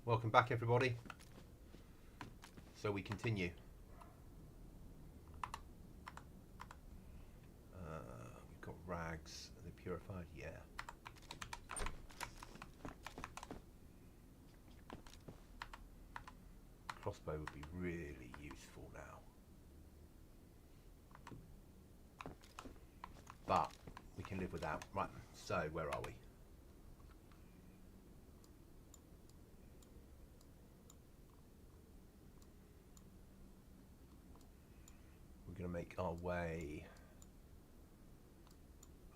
Welcome back, everybody. So we continue. We've got rags. Are they purified? Yeah. Crossbow would be really useful now. But we can live without. Right, so where are we? We're going to make our way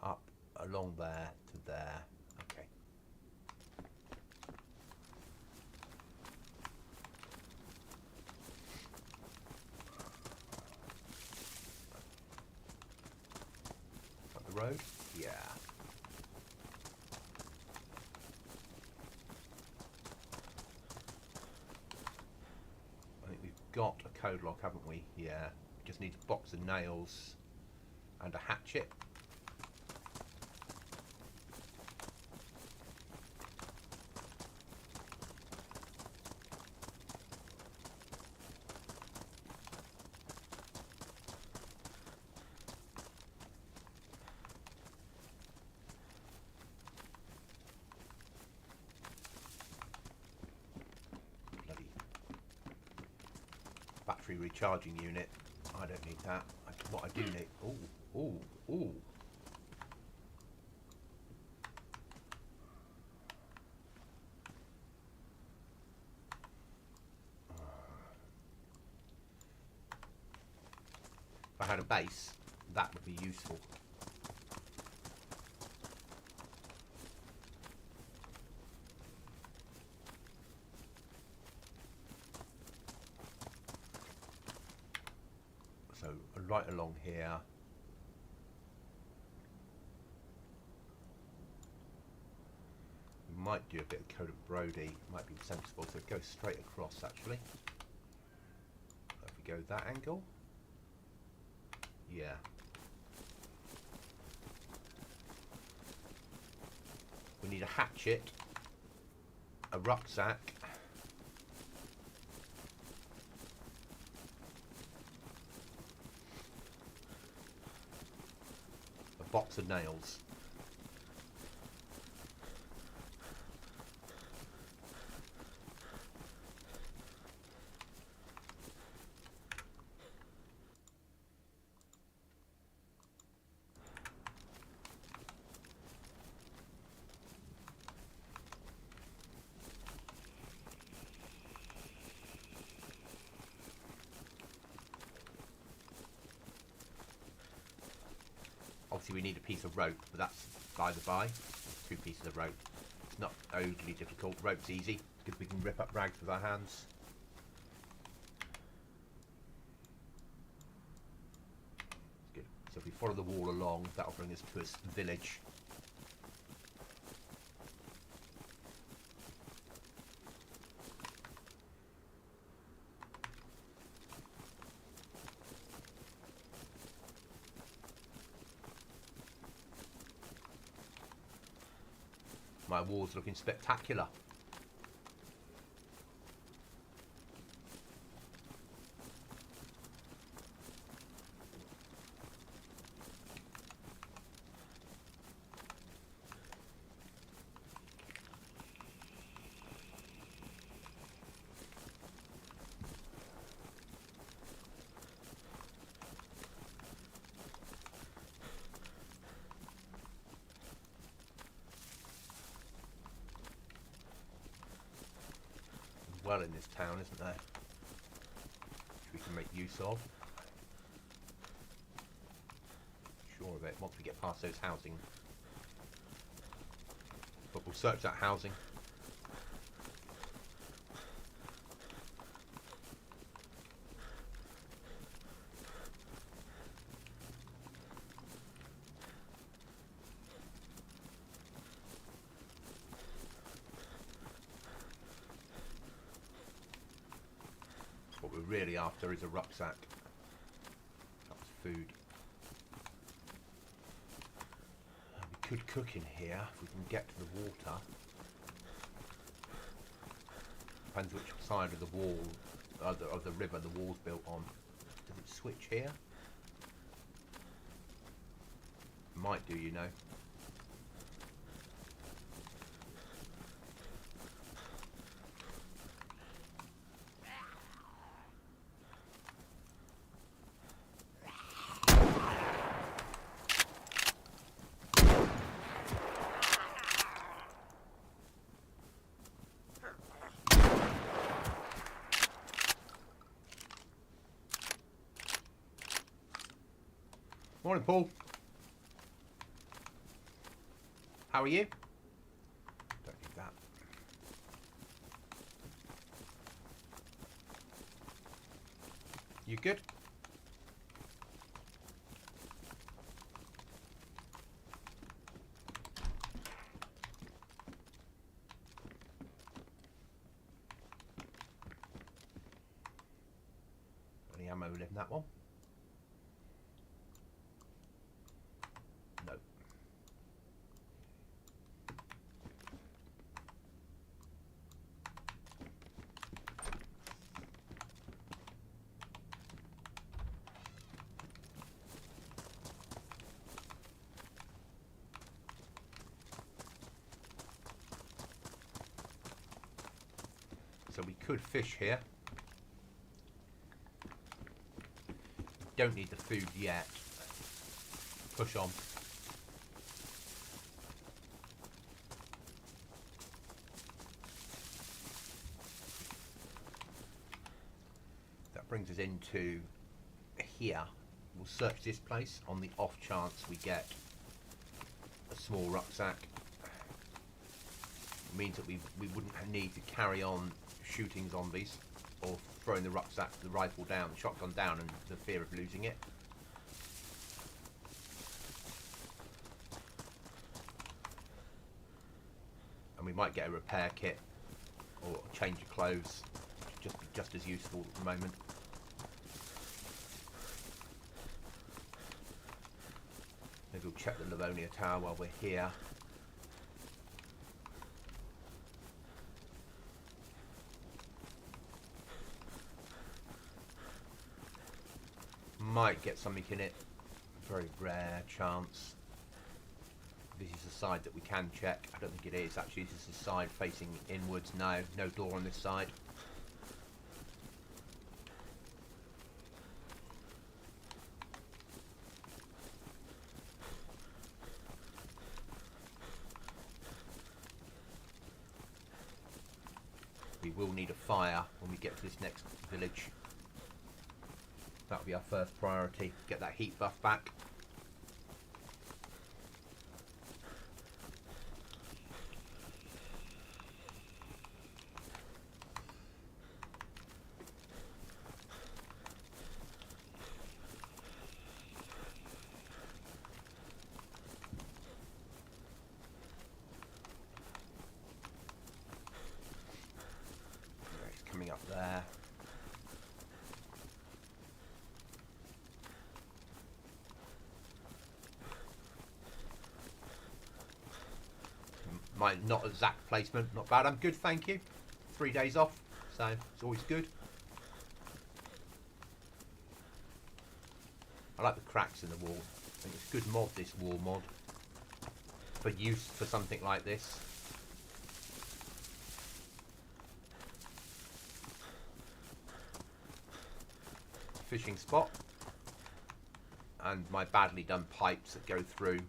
up along there to there. Okay. Up the road? Yeah. I think we've got a code lock, haven't we? Yeah. Just needs a box of nails and a hatchet. Bloody battery recharging unit. I don't need that. What I do need... Ooh, ooh, ooh. If I had a base, that would be useful. So right along here. We might do a bit of coat of Brody, might be sensible, so go straight across actually. If we go that angle. Yeah. We need a hatchet, a rucksack, a box of nails. Obviously we need a piece of rope, but that's by the by. 2 pieces of rope. It's not overly difficult. Rope's easy because we can rip up rags with our hands. Good. So if we follow the wall along, that'll bring us to a village. My wall's looking spectacular. Well in this town, isn't there? Which we can make use of. Sure of it, once we get past those housing. But we'll search that housing. What we're really after is a rucksack. That's food. We could cook in here if we can get to the water. Depends which side of the wall, of the river the wall's built on. Does it switch here? Might do, you know. Morning, Paul. How are you? Don't need that. You good? Any ammo left in that one? No. So we could fish here. Don't need the food yet. Push on. That brings us into here. We'll search this place on the off chance we get a small rucksack. It means that we wouldn't need to carry on shooting zombies or throwing the rucksack, the rifle down, the shotgun down, and the fear of losing it. And we might get a repair kit or a change of clothes, just as useful at the moment. Maybe we'll check the Livonia Tower while we're here. Might get something in it. Very rare chance. This is the side that we can check. I don't think it is. Actually, this is the side facing inwards. No, no door on this side. We will need a fire when we get to this next village. That'll be our first priority. Get that heat buff back. It's coming up there. My not exact placement, not bad. I'm good, thank you. 3 days off, so it's always good. I like the cracks in the wall. I think it's a good mod, this wall mod, for use for something like this. Fishing spot. And my badly done pipes that go through.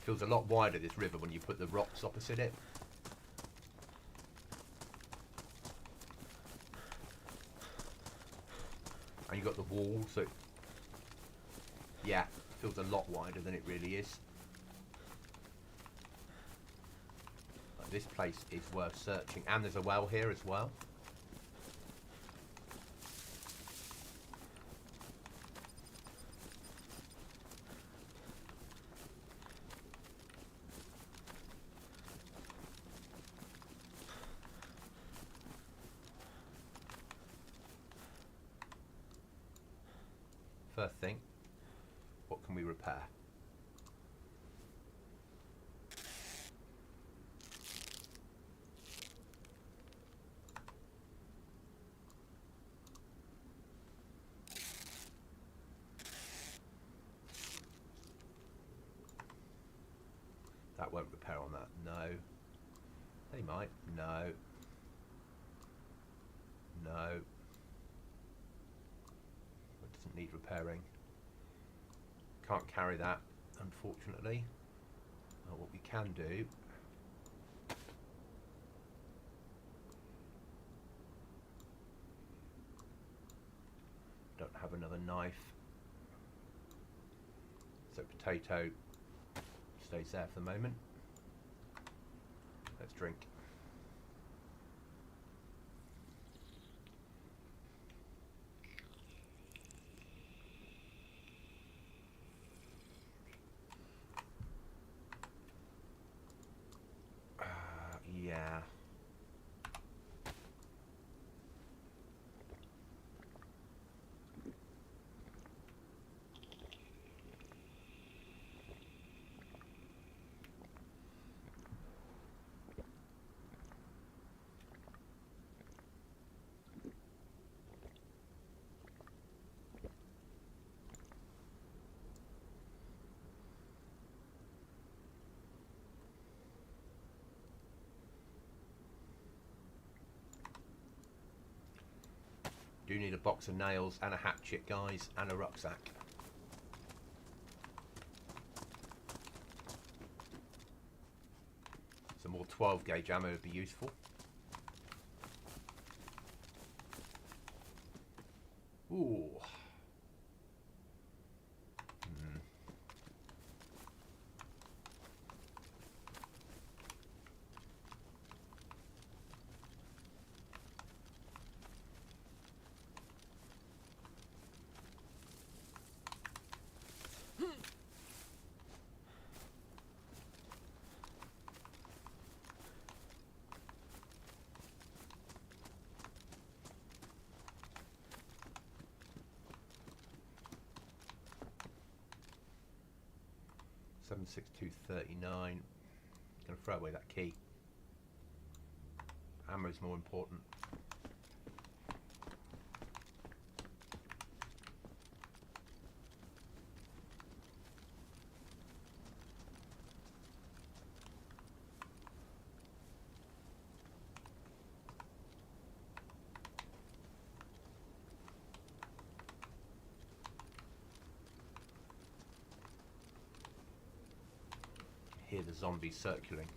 Feels a lot wider, this river, when you put the rocks opposite it. And you've got the wall, so yeah, feels a lot wider than it really is. But this place is worth searching, and there's a well here as well. first thing, what can we repair? That won't repair on that. No. They might. No. No. It doesn't need repairing. Can't carry that, unfortunately. What we can do, don't have another knife, so potato stays there for the moment. Let's drink. Yeah. Do need a box of nails and a hatchet, guys, and a rucksack. Some more 12 gauge ammo would be useful. Ooh. $762.39. Gonna throw away that key. Ammo's more important. Hear the zombies circling.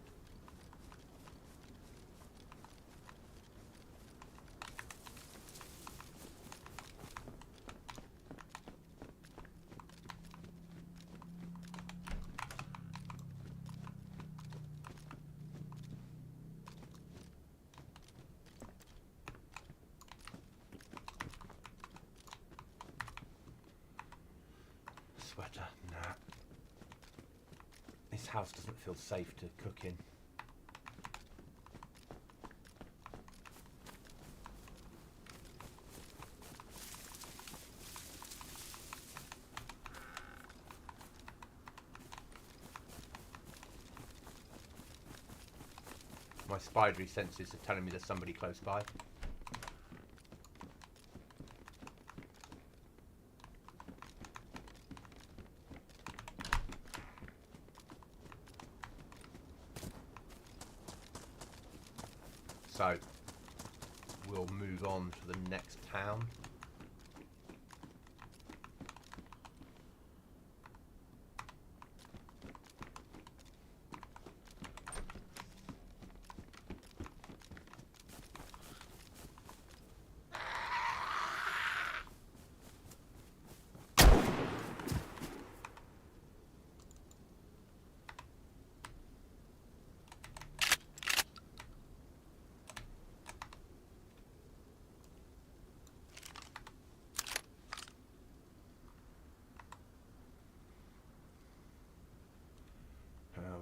Sweater, nah. This house doesn't feel safe to cook in. My spidery senses are telling me there's somebody close by. So, we'll move on to the next town.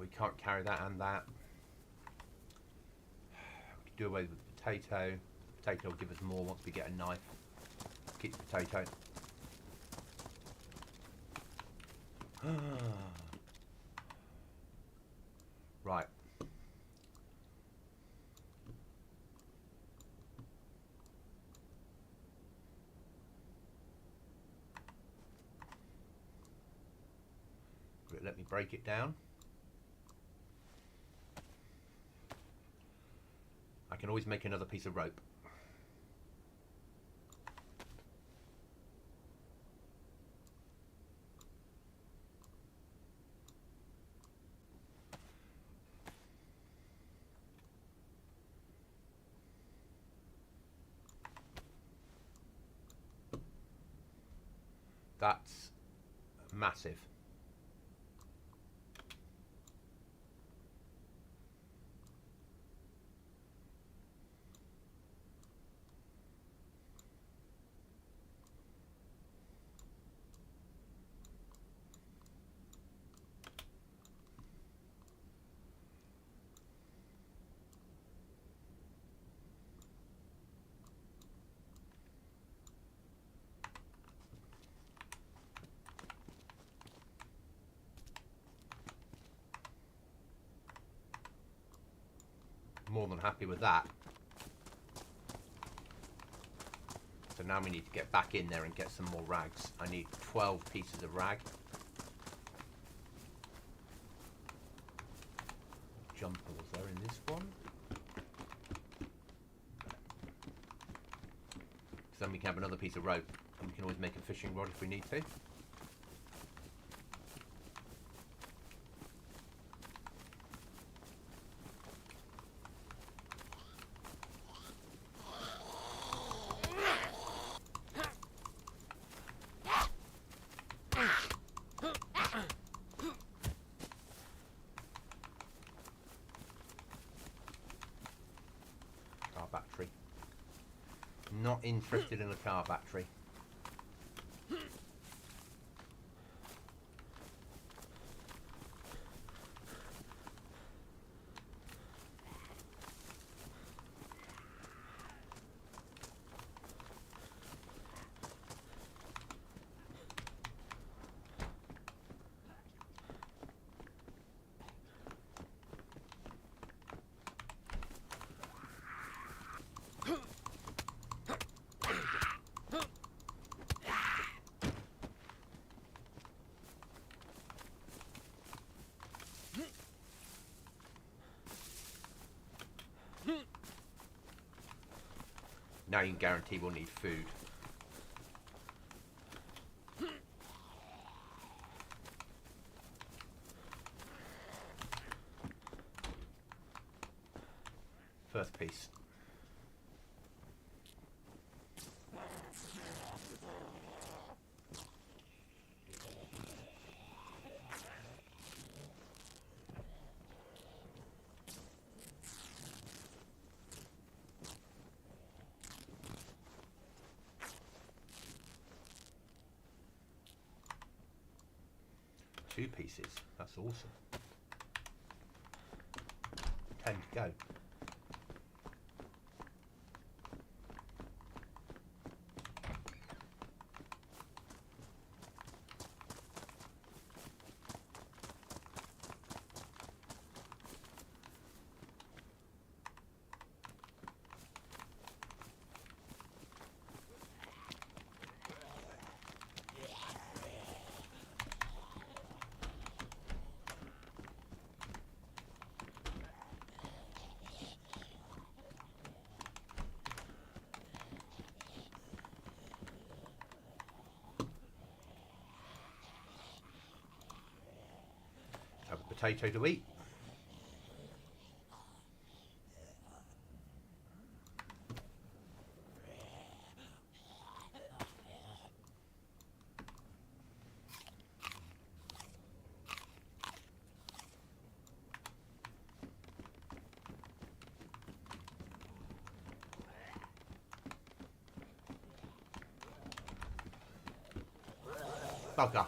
We can't carry that and that. We could do away with the potato. Potato will give us more once we get a knife. Keep the potato. Right. Let me break it down. I can always make another piece of rope. That's massive. More than happy with that. So now we need to get back in there and get some more rags. I need 12 pieces of rag. Jumper was there in this one. So then we can have another piece of rope, and we can always make a fishing rod if we need to. Battery. Not interested in a car battery. Now you can guarantee we'll need food. First piece. Two pieces. That's awesome. 10 to go. Have a potato to eat. Bugger.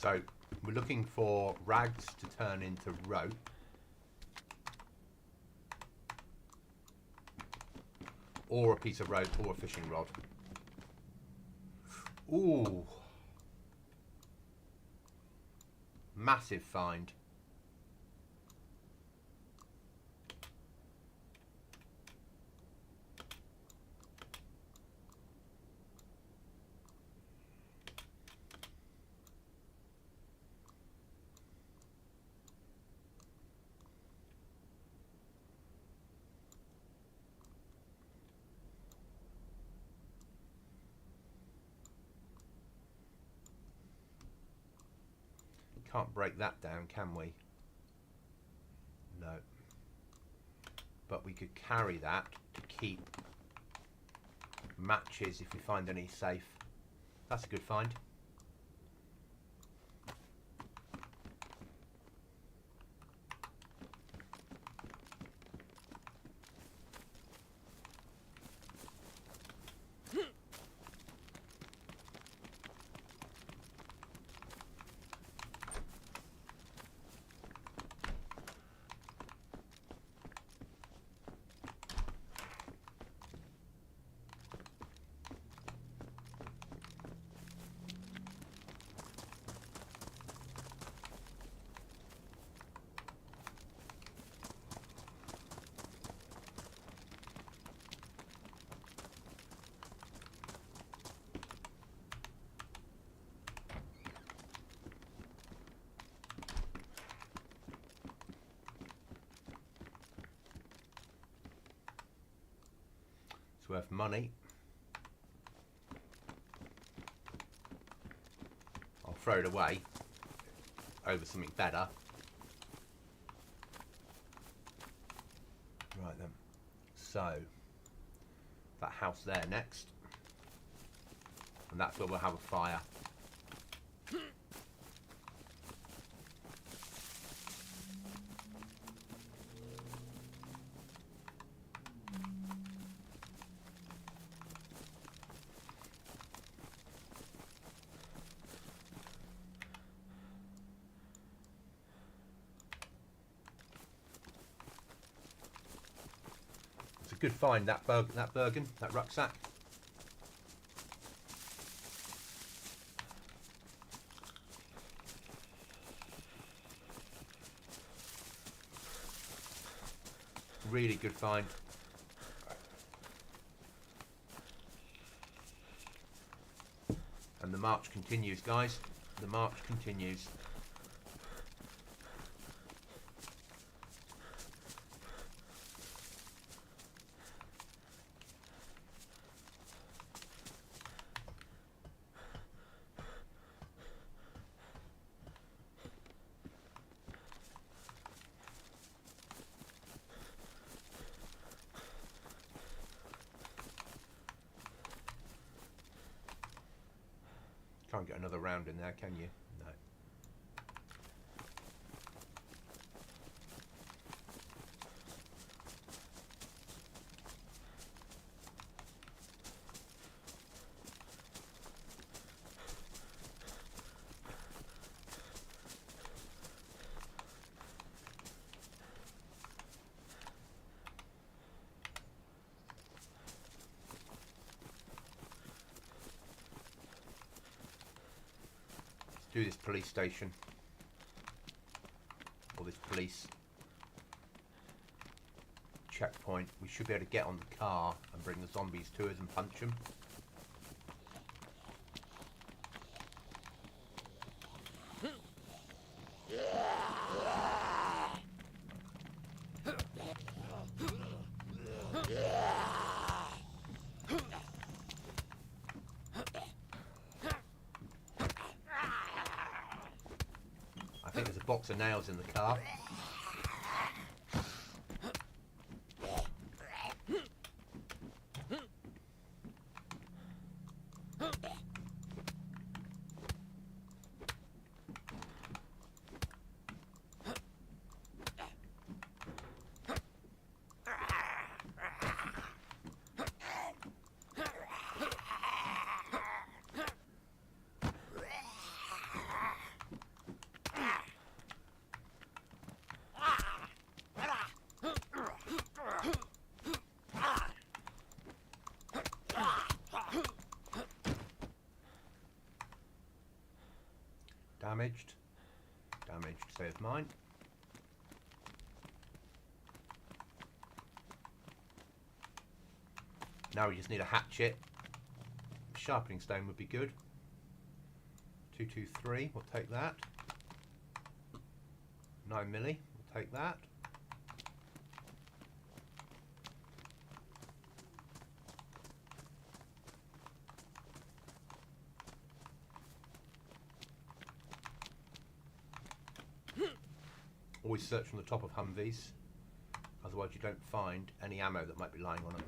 So we're looking for rags to turn into rope. Or a piece of rope or a fishing rod. Ooh. Massive find. Can't break that down, can we? No. But we could carry that to keep matches if we find any safe. That's a good find. Worth money. I'll throw it away over something better. Right then, so that house there next, and that's where we'll have a fire. Good find, that Bergen, that rucksack. Really good find. And the march continues, guys. The march continues. Can't get another round in there, can you? No. Do this police station, or this police checkpoint. We should be able to get on the car and bring the zombies to us and punch them. I think there's a box of nails in the car. damaged. Damaged, so is mine. Now we just need a hatchet. Sharpening stone would be good. 223, we'll take that. 9mm, we'll take that. Always search from the top of Humvees, otherwise you don't find any ammo that might be lying on it.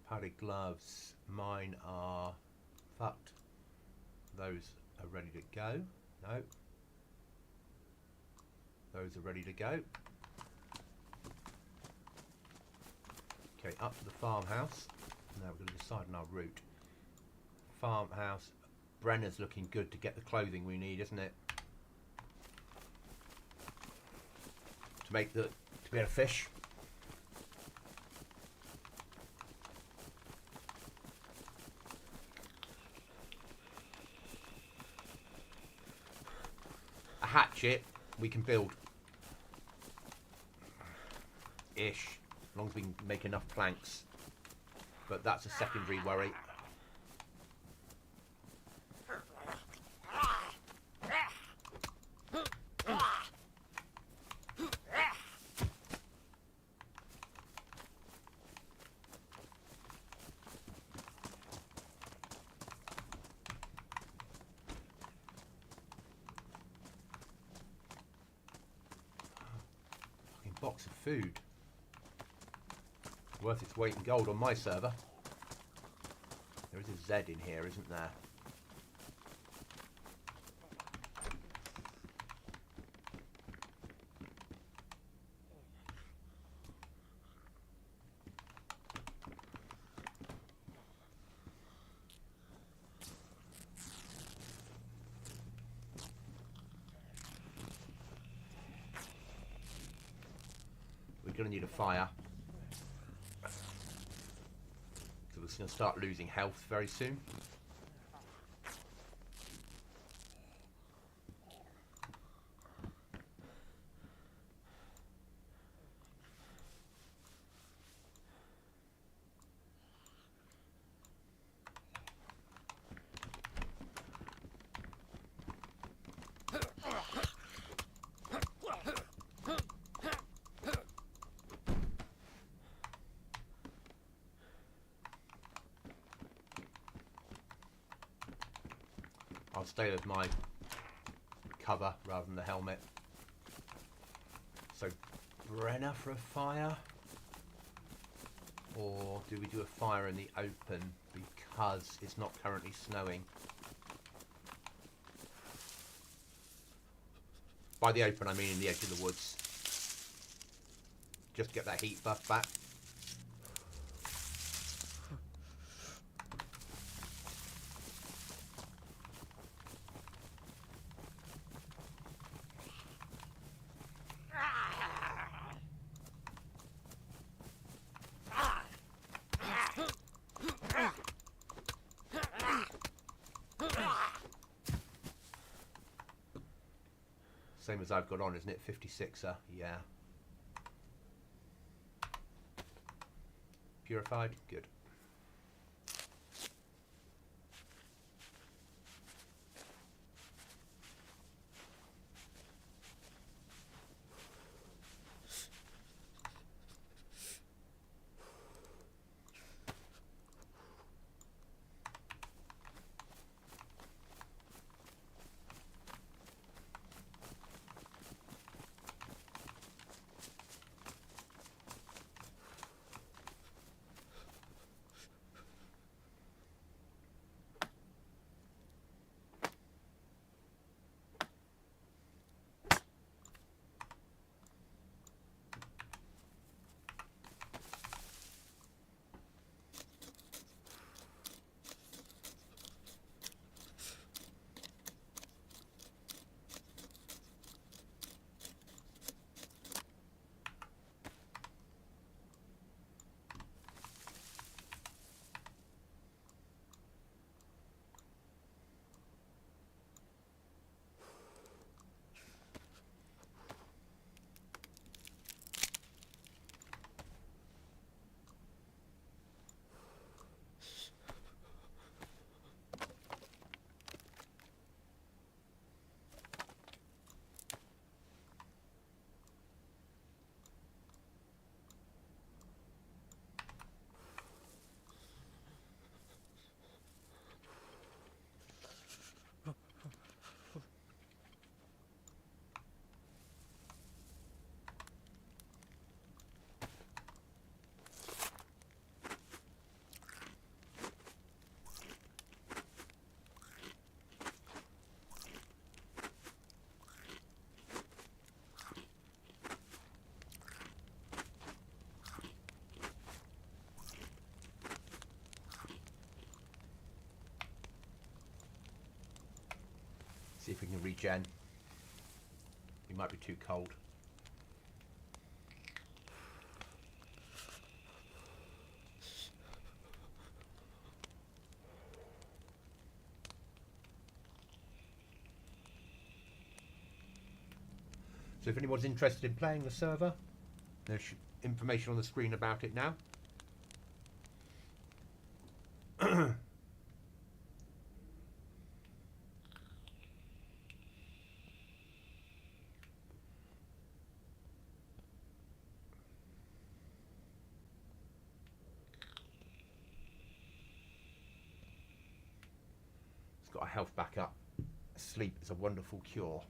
Padded gloves, mine are fucked. Those are ready to go. No. Those are ready to go. Okay, up to the farmhouse. Now we're going to decide on our route. Farmhouse. Brenner's looking good to get the clothing we need, isn't it? To be able to fish. A hatchet we can build. Ish. As long as we can make enough planks. But that's a secondary worry. Box of food. Worth its weight in gold on my server. There is a Z in here, isn't there? We're going to need a fire. So we're just going to start losing health very soon. I'll stay with my cover rather than the helmet. So, Brenner for a fire? Or do we do a fire in the open because it's not currently snowing? By the open I mean in the edge of the woods. Just get that heat buff back. Same as I've got on, isn't it? 56er, yeah. Purified, good. See if we can regen. We might be too cold. So if anyone's interested in playing the server, there's information on the screen about it now. It's got our health back up. Sleep is a wonderful cure.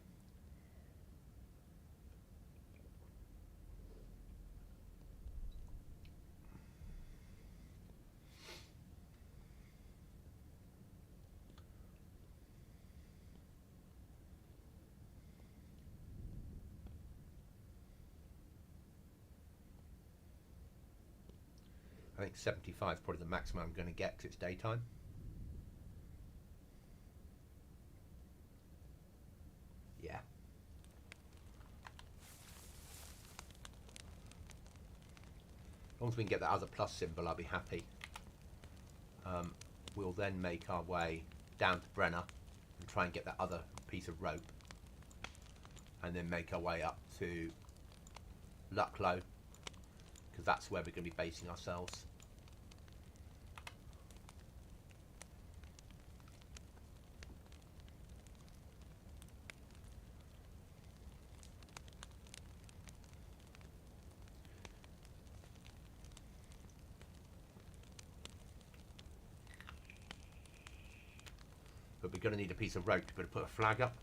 I think 75 is probably the maximum I'm going to get because it's daytime. Yeah. As long as we can get that other plus symbol, I'll be happy. We'll then make our way down to Brenner and try and get that other piece of rope. And then make our way up to Lucklow, because that's where we're going to be basing ourselves. But we're going to need a piece of rope to be able to put a flag up.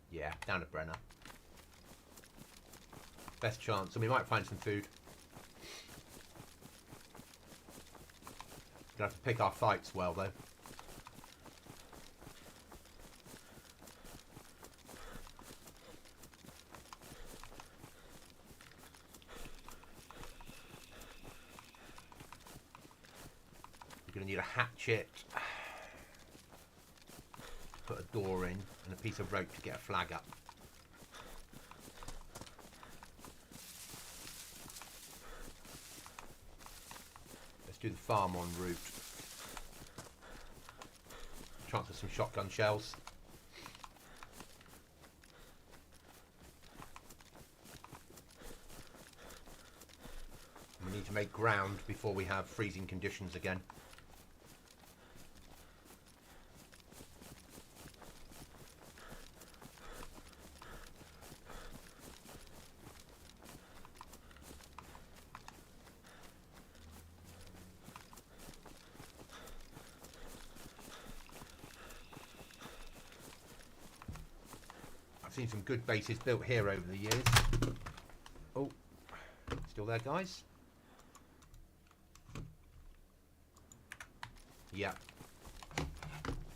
Yeah, down at Brenner. Best chance, and we might find some food. Gonna have to pick our fights well though. We're gonna need a hatchet, put a door in, and a piece of rope to get a flag up. Do the farm en route. Chance of some shotgun shells. We need to make ground before we have freezing conditions again. I've seen some good bases built here over the years. Oh, still there, guys? Yeah.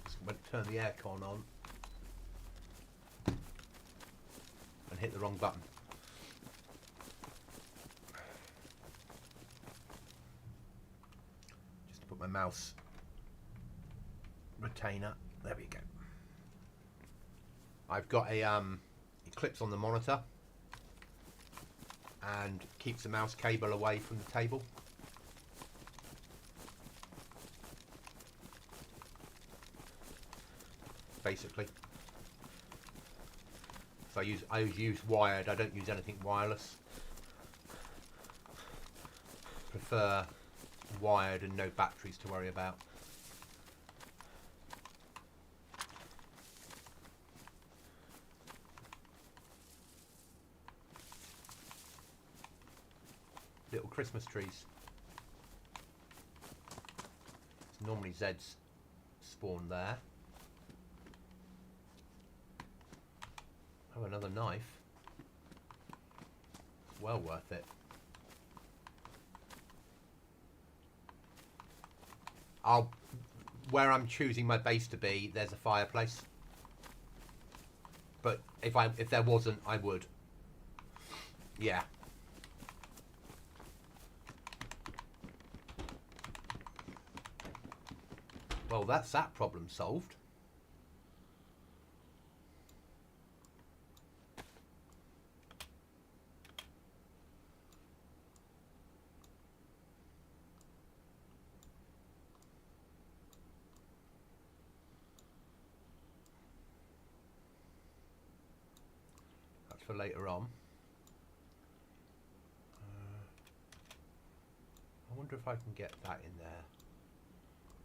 Just went to turn the aircon on and hit the wrong button. Just to put my mouse retainer. There we go. I've got a it clips on the monitor and keeps the mouse cable away from the table. Basically, so I use wired. I don't use anything wireless. Prefer wired and no batteries to worry about. Little Christmas trees. It's normally Zed's spawn there. Oh, another knife. Well worth it. where I'm choosing my base to be, there's a fireplace. But if there wasn't, I would. Yeah. Well, that's that problem solved. That's for later on. I wonder if I can get that in there.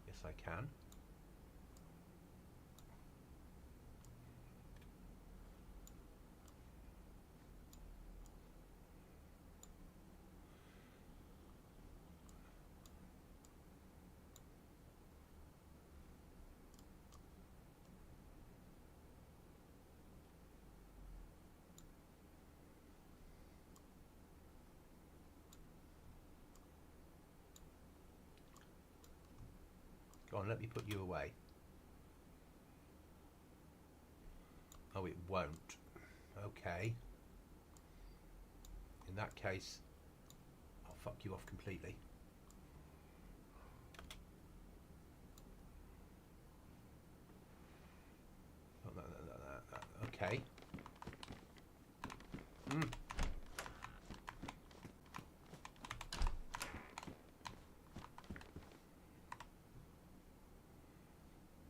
Yes, I can. Go on, let me put you away. Oh, it won't. Okay. In that case, I'll fuck you off completely. Oh, no. Okay.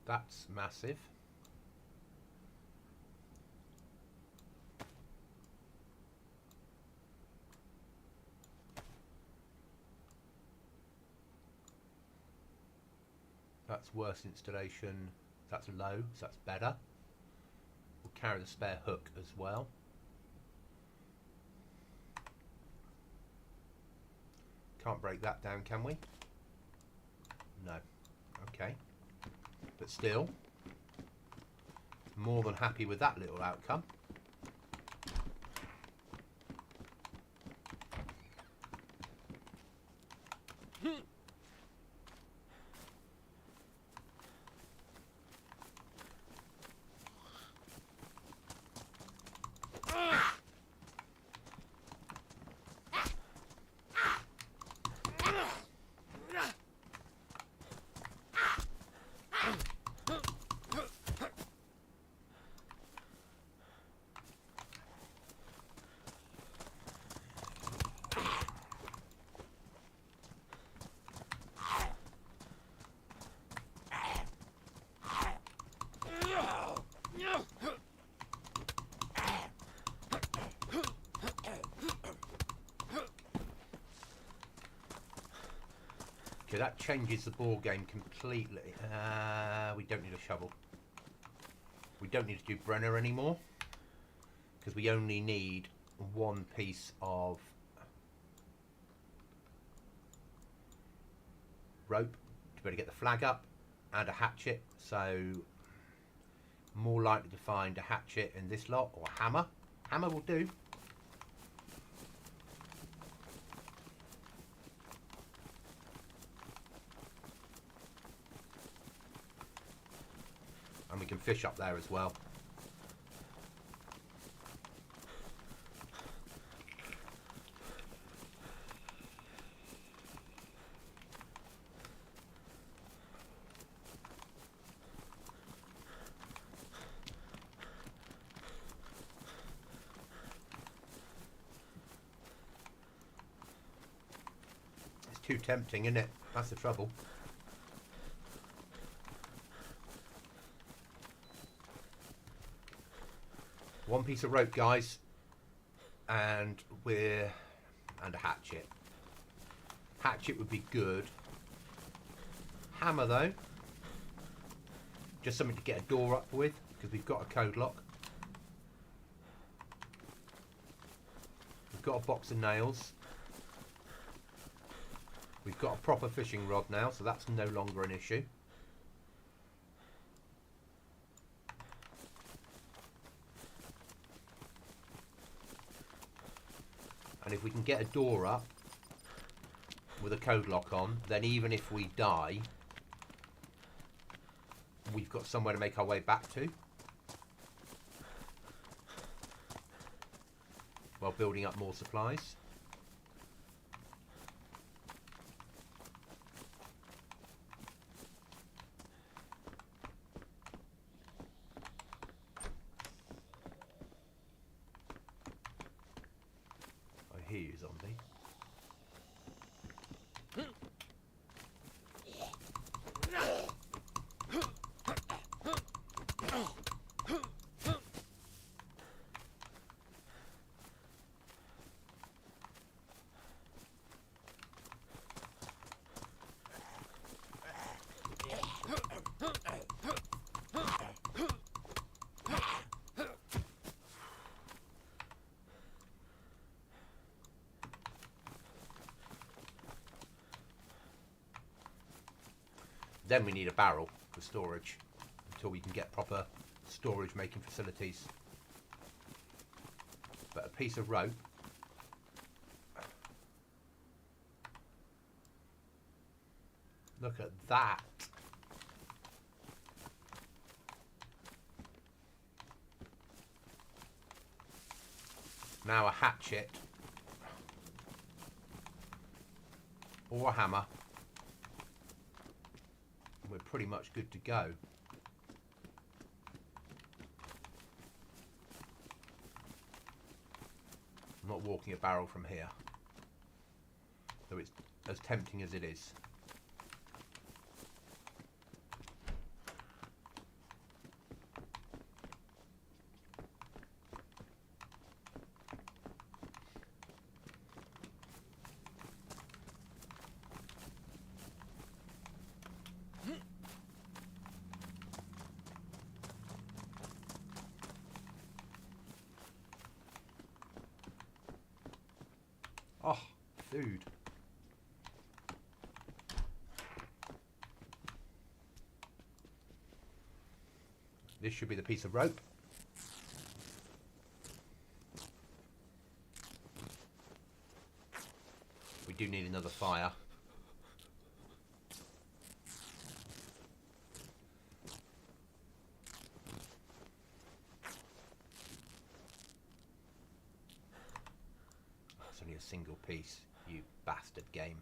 That's massive. That's worse installation. That's low, so that's better. We'll carry the spare hook as well. Can't break that down, can we? No. Okay. But still, more than happy with that little outcome. Okay, that changes the ball game completely. We don't need a shovel. We don't need to do Brenner anymore, because we only need one piece of rope to be able to get the flag up and a hatchet. So more likely to find a hatchet in this lot, or a hammer. Hammer will do. And we can fish up there as well. It's too tempting, isn't it? That's the trouble. One piece of rope, guys, and a hatchet. Hatchet would be good. Hammer, though, just something to get a door up with, because we've got a code lock. We've got a box of nails. We've got a proper fishing rod now, so that's no longer an issue. And if we can get a door up with a code lock on, then even if we die, we've got somewhere to make our way back to. While building up more supplies. I hear you, zombie. Then we need a barrel for storage until we can get proper storage making facilities. But a piece of rope. Look at that. Now a hatchet or a hammer. We're pretty much good to go. I'm not walking a barrel from here, though it's as tempting as it is. Oh, food. This should be the piece of rope. We do need another fire. A single piece, you bastard game.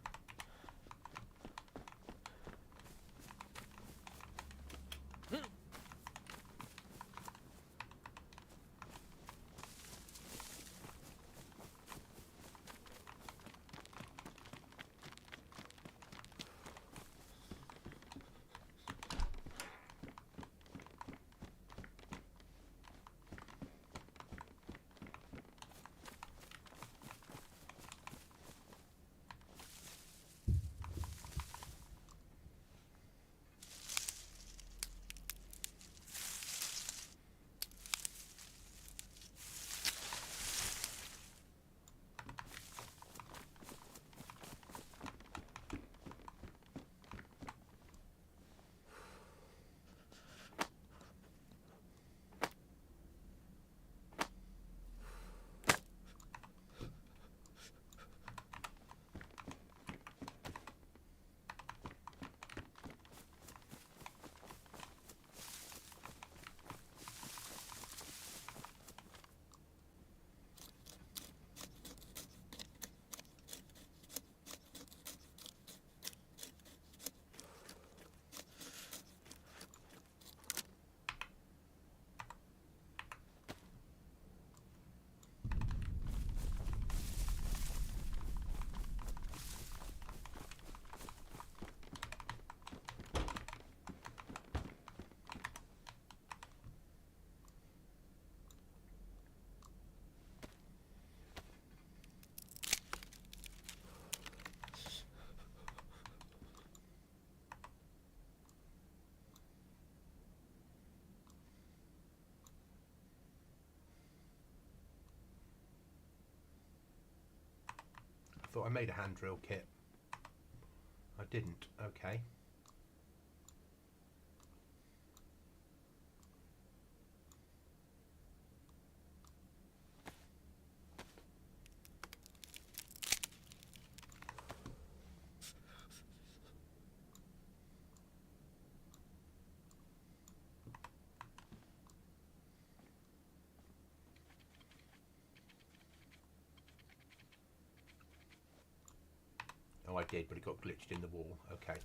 Thought I made a hand drill kit. I didn't. Okay. did, but it got glitched in the wall. Okay.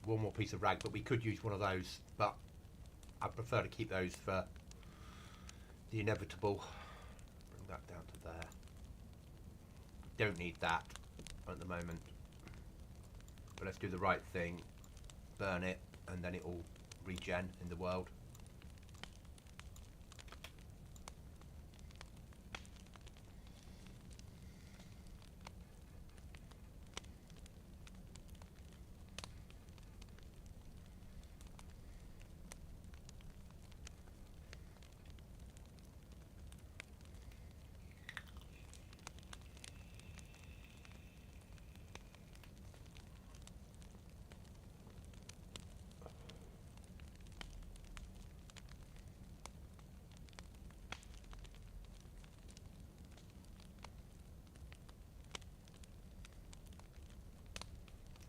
One more piece of rag, but we could use one of those, but I prefer to keep those for the inevitable. Bring that down to there. Don't need that at the moment, but let's do the right thing, burn it, and then it will regen in the world.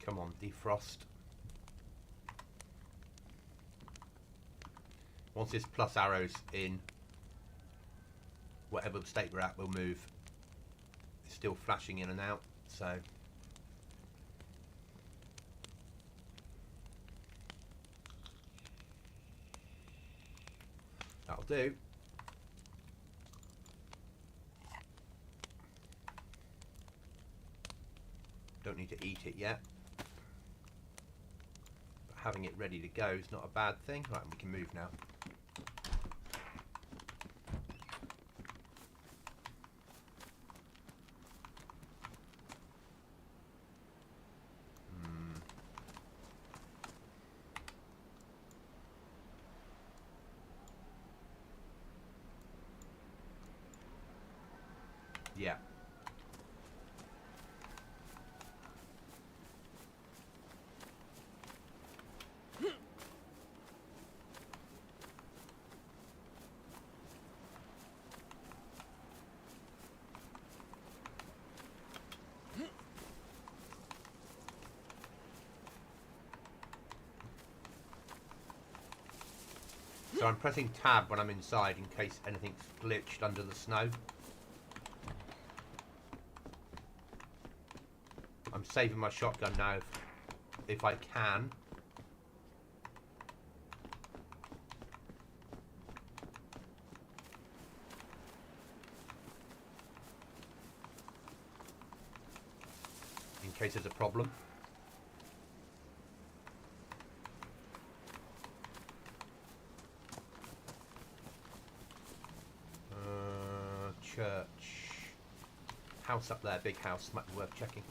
Come on, defrost. Once this plus arrow's in, whatever state we're at will move. It's still flashing in and out, so that'll do. Don't need to eat it yet. Having it ready to go is not a bad thing. Right, we can move now. Yeah. So I'm pressing tab when I'm inside in case anything's glitched under the snow. I'm saving my shotgun now if I can. In case there's a problem. Church. House up there, big house, might be worth checking.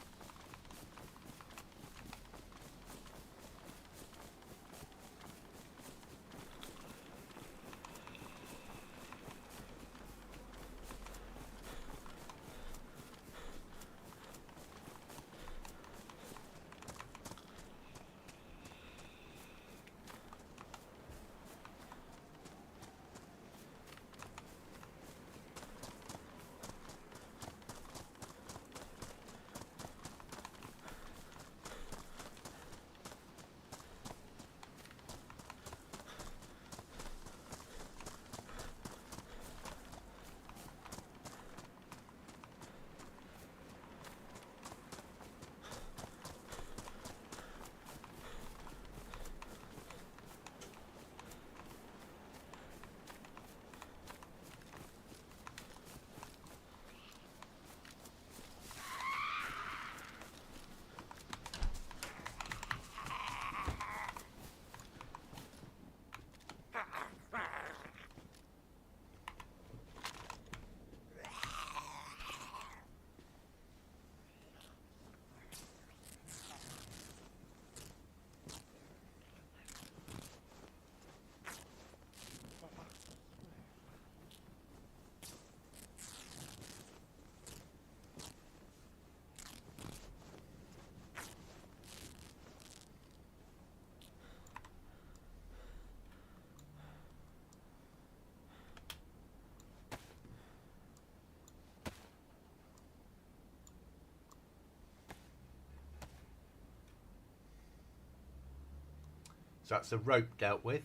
So that's the rope dealt with.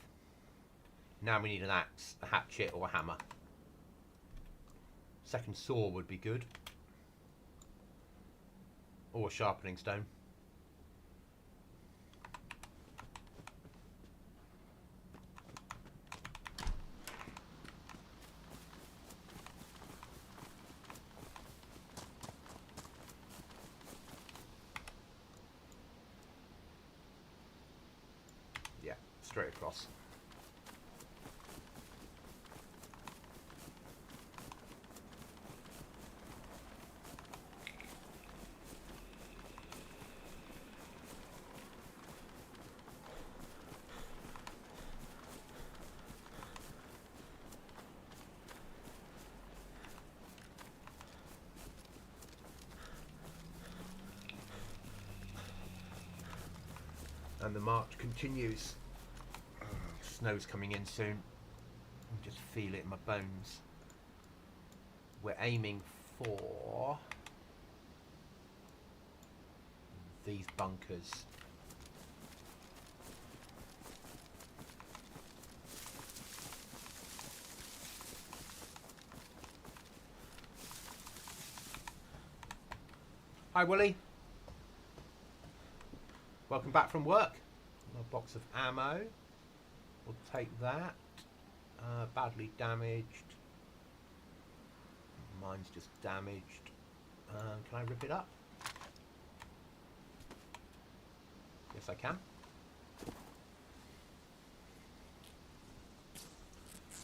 Now we need an axe, a hatchet or a hammer. Second saw would be good. Or a sharpening stone. Yeah, straight across. And the march continues. Snow's coming in soon. I just feel it in my bones. We're aiming for these bunkers. Hi Willie. Welcome back from work. A box of ammo. We'll take that. Badly damaged. Mine's just damaged. Can I rip it up? Yes, I can.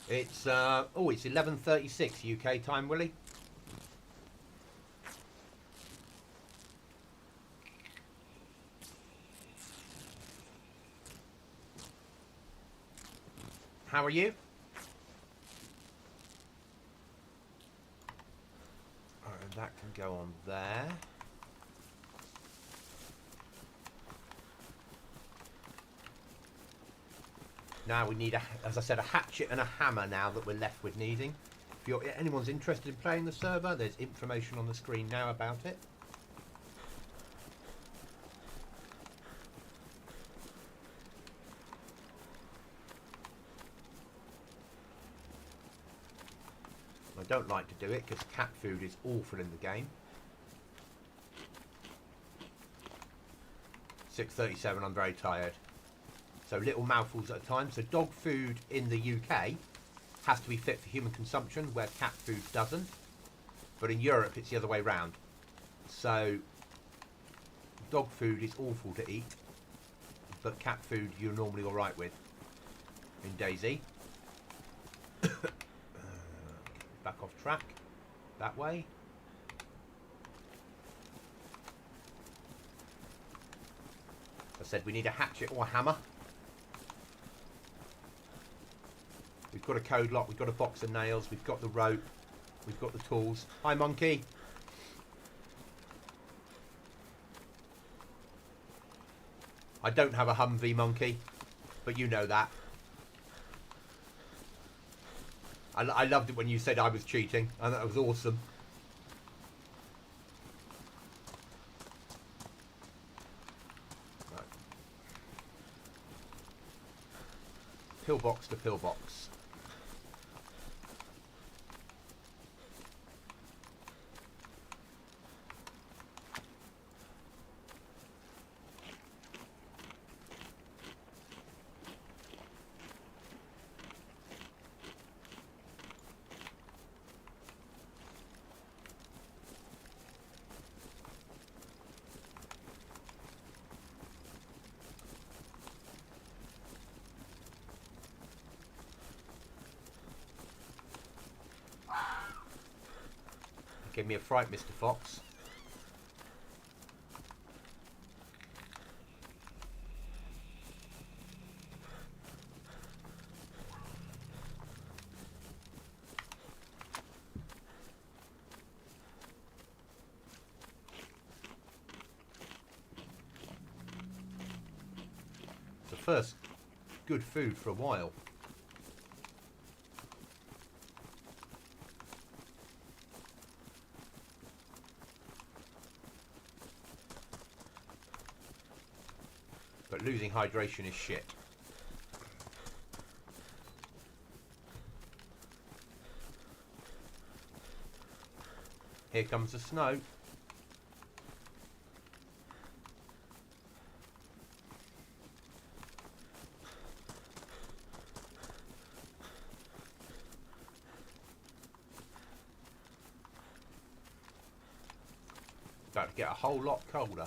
It's it's 11:36 UK time, Willie. How are you? Alright, that can go on there. Now we need, as I said, a hatchet and a hammer now that we're left with needing. If anyone's interested in playing the server, there's information on the screen now about it. I don't like to do it because cat food is awful in the game. 6:37, I'm very tired. So little mouthfuls at a time. So dog food in the UK has to be fit for human consumption, where cat food doesn't. But in Europe, it's the other way round. So dog food is awful to eat, but cat food you're normally all right with in DayZ. Back off track, that way. As I said, we need a hatchet or a hammer. We've got a code lock, we've got a box of nails, we've got the rope, we've got the tools. Hi, monkey. I don't have a Humvee, monkey, but you know that. I loved it when you said I was cheating, and that was awesome. Right. Pillbox to pillbox. Give me a fright, Mr. Fox. It's the first good food for a while. But losing hydration is shit. Here comes the snow. About to get a whole lot colder.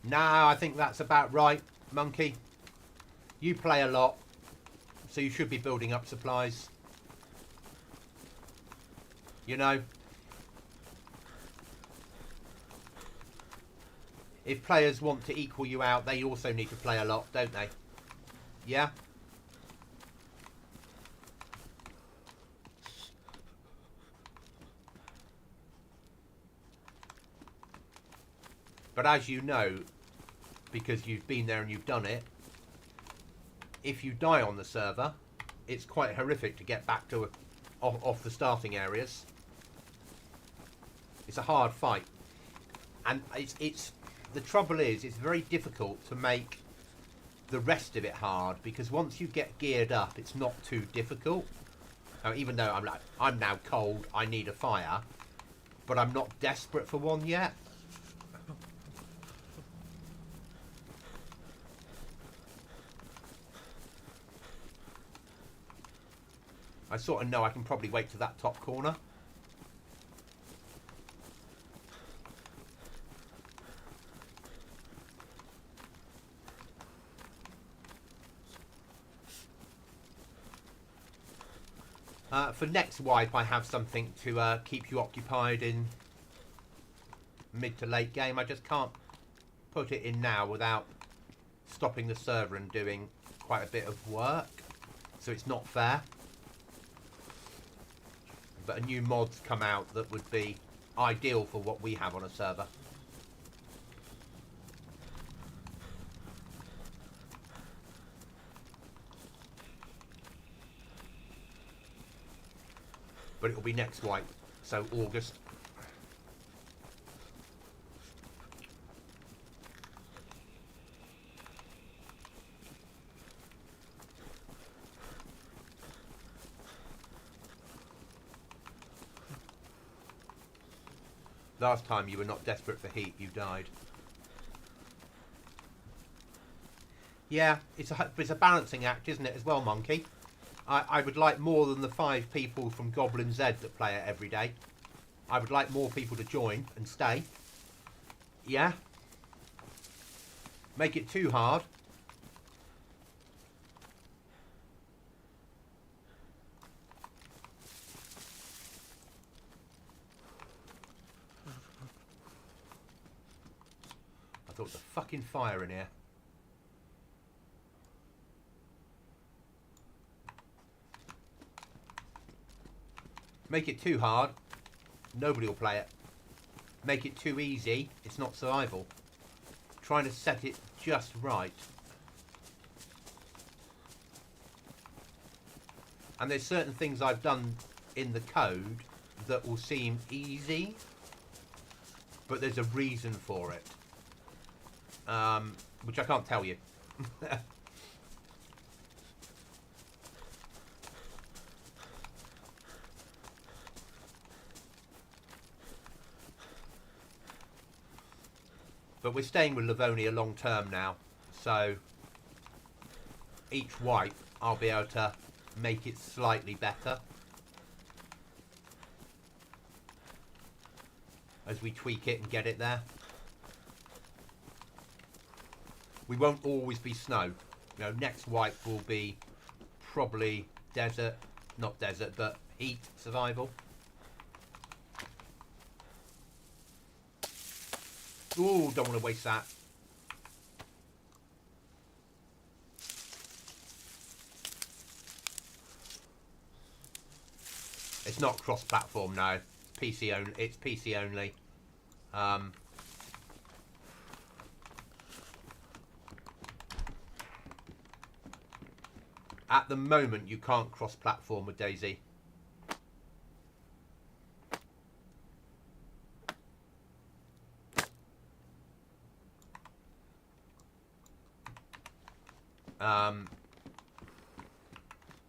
Nah, I think that's about right, Monkey. You play a lot, so you should be building up supplies. You know? If players want to equal you out, they also need to play a lot, don't they? Yeah? But as you know, because you've been there and you've done it, if you die on the server, it's quite horrific to get back to off the starting areas. It's a hard fight, and it's the trouble is it's very difficult to make the rest of it hard, because once you get geared up, it's not too difficult. Even though I'm now cold, I need a fire, but I'm not desperate for one yet. I sort of know I can probably wait to that top corner. For next wipe, I have something to keep you occupied in mid to late game. I just can't put it in now without stopping the server and doing quite a bit of work. So it's not fair. But a new mod's come out that would be ideal for what we have on a server. But it'll be next wipe, so August. Last time you were not desperate for heat, you died. Yeah, it's a balancing act, isn't it, as well, Monkey? I would like more than the 5 people from GoblinZ that play it every day. I would like more people to join and stay. Yeah? Make it too hard. I thought it was a fucking fire in here. Make it too hard, nobody will play it. Make it too easy, it's not survival. Trying to set it just right. And there's certain things I've done in the code that will seem easy, but there's a reason for it. Which I can't tell you. But we're staying with Livonia long term now, so each wipe I'll be able to make it slightly better. as we tweak it and get it there. We won't always be snow. You know, next wipe will be probably desert, not desert, but heat survival. Ooh, don't want to waste that. It's not cross-platform now. PC only. It's PC only. At the moment, you can't cross-platform with DayZ.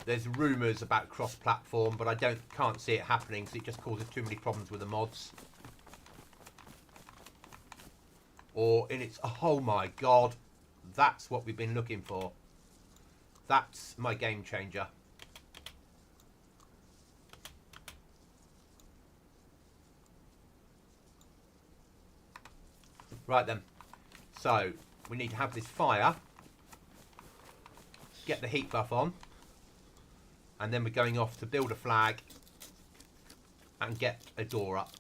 There's rumours about cross-platform, but I can't see it happening because it just causes too many problems with the mods. Or in its, oh my god, that's what we've been looking for. That's my game changer. Right then, so we need to have this fire, get the heat buff on, and then we're going off to build a flag and get a door up.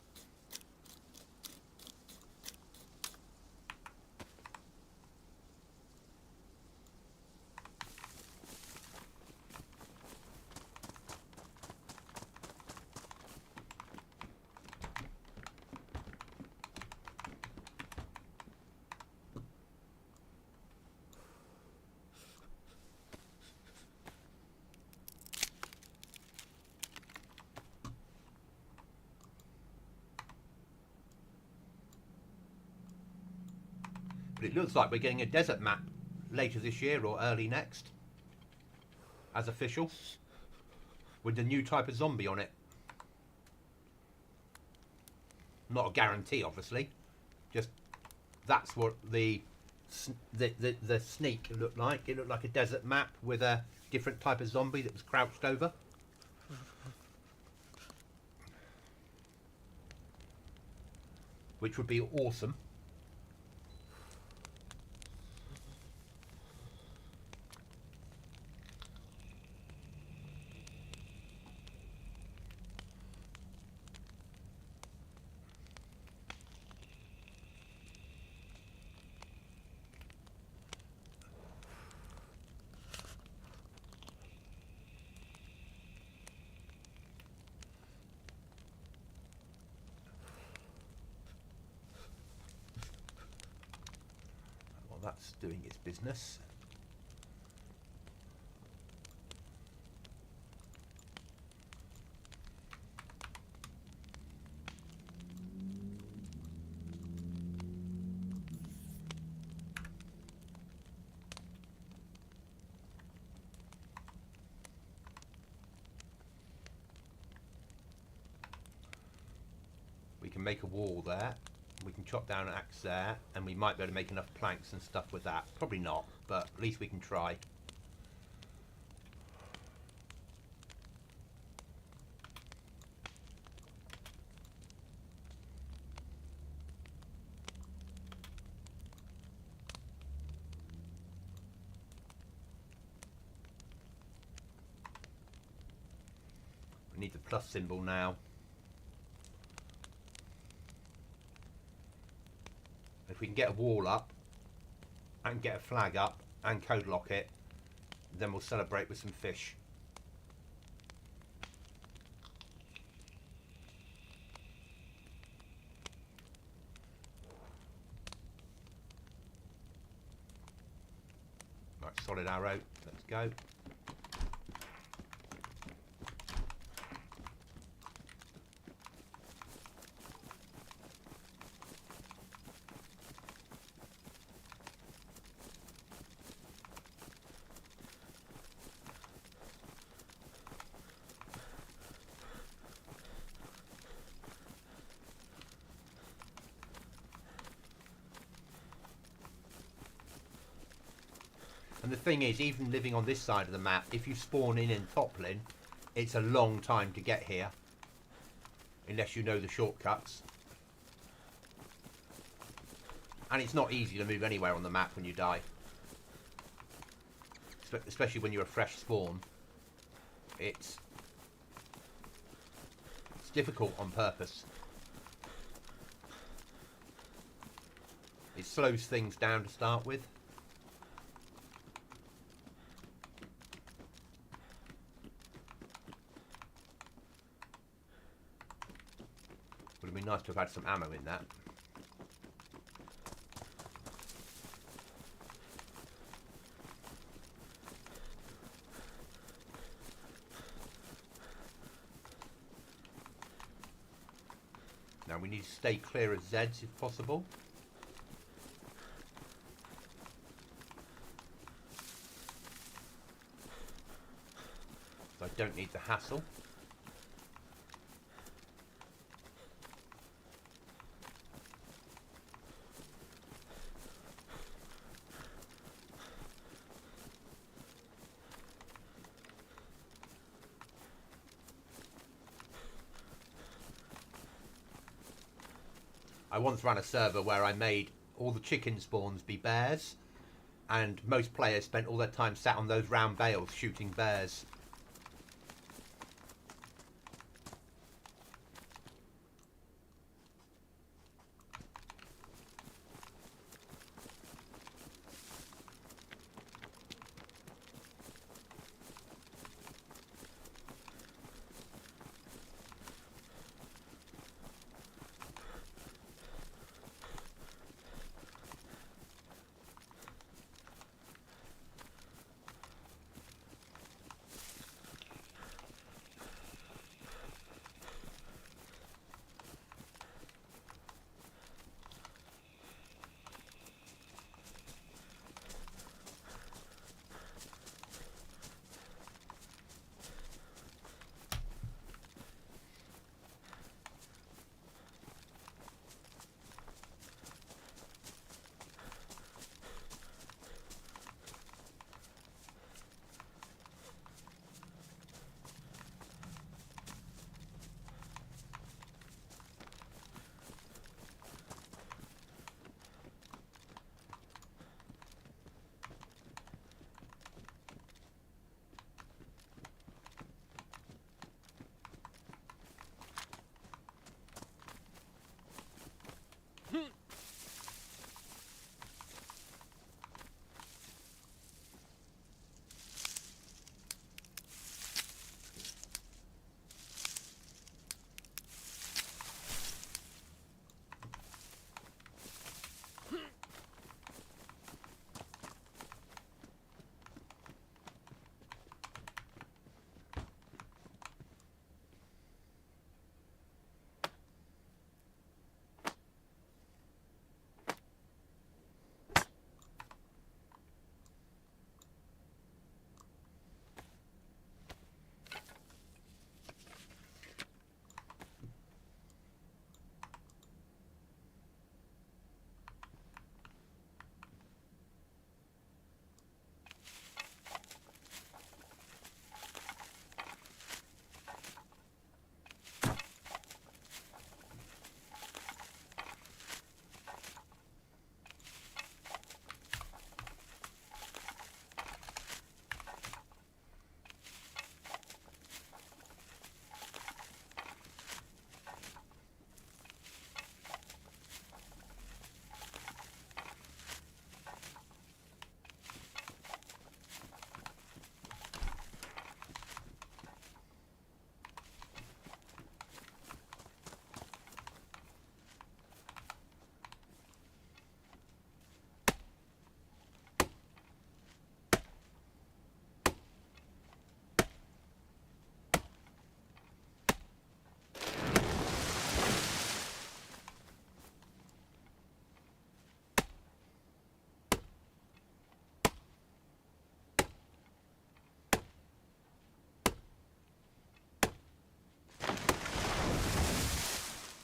But it looks like we're getting a desert map later this year or early next, as official, with the new type of zombie on it. Not a guarantee, obviously. Just that's what the sneak looked like. It looked like a desert map with a different type of zombie that was crouched over. Which would be awesome. That's doing its business. We can make a wall there. We can chop down an axe there, and we might be able to make enough planks and stuff with that. Probably not, but at least we can try. We need the plus symbol now. If we can get a wall up and get a flag up and code lock it, then we'll celebrate with some fish. Right, solid arrow, let's go. And the thing is, even living on this side of the map, if you spawn in Toplin, it's a long time to get here. Unless you know the shortcuts. And it's not easy to move anywhere on the map when you die. Especially when you're a fresh spawn. It's difficult on purpose. It slows things down to start with. Would have been nice to have had some ammo in that. Now we need to stay clear of Zeds if possible. So I don't need the hassle. I once ran a server where I made all the chicken spawns be bears, and most players spent all their time sat on those round bales shooting bears.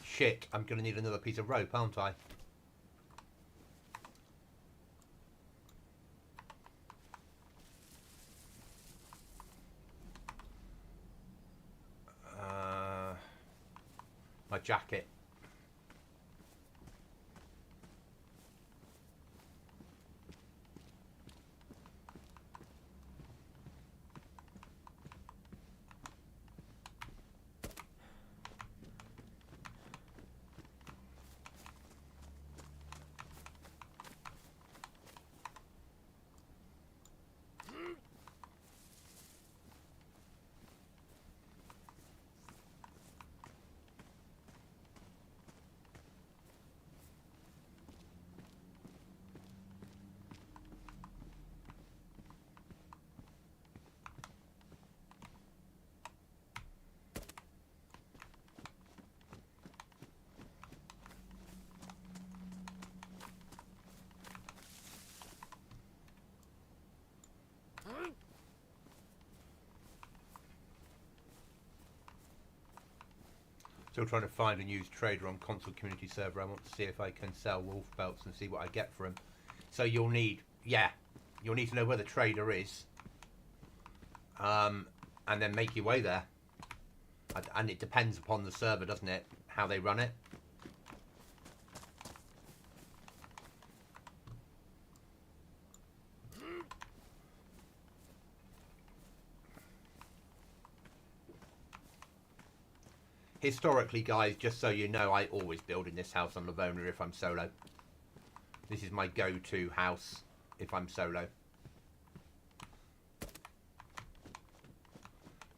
Shit, I'm going to need another piece of rope, aren't I? My jacket. Still trying to find a used trader on console community server. I want to see if I can sell wolf belts and see what I get for him. So you'll need, you'll need to know where the trader is, and then make your way there. And it depends upon the server, doesn't it? How they run it. Historically, guys, just so you know, I always build in this house on Livonia if I'm solo. This is my go-to house if I'm solo.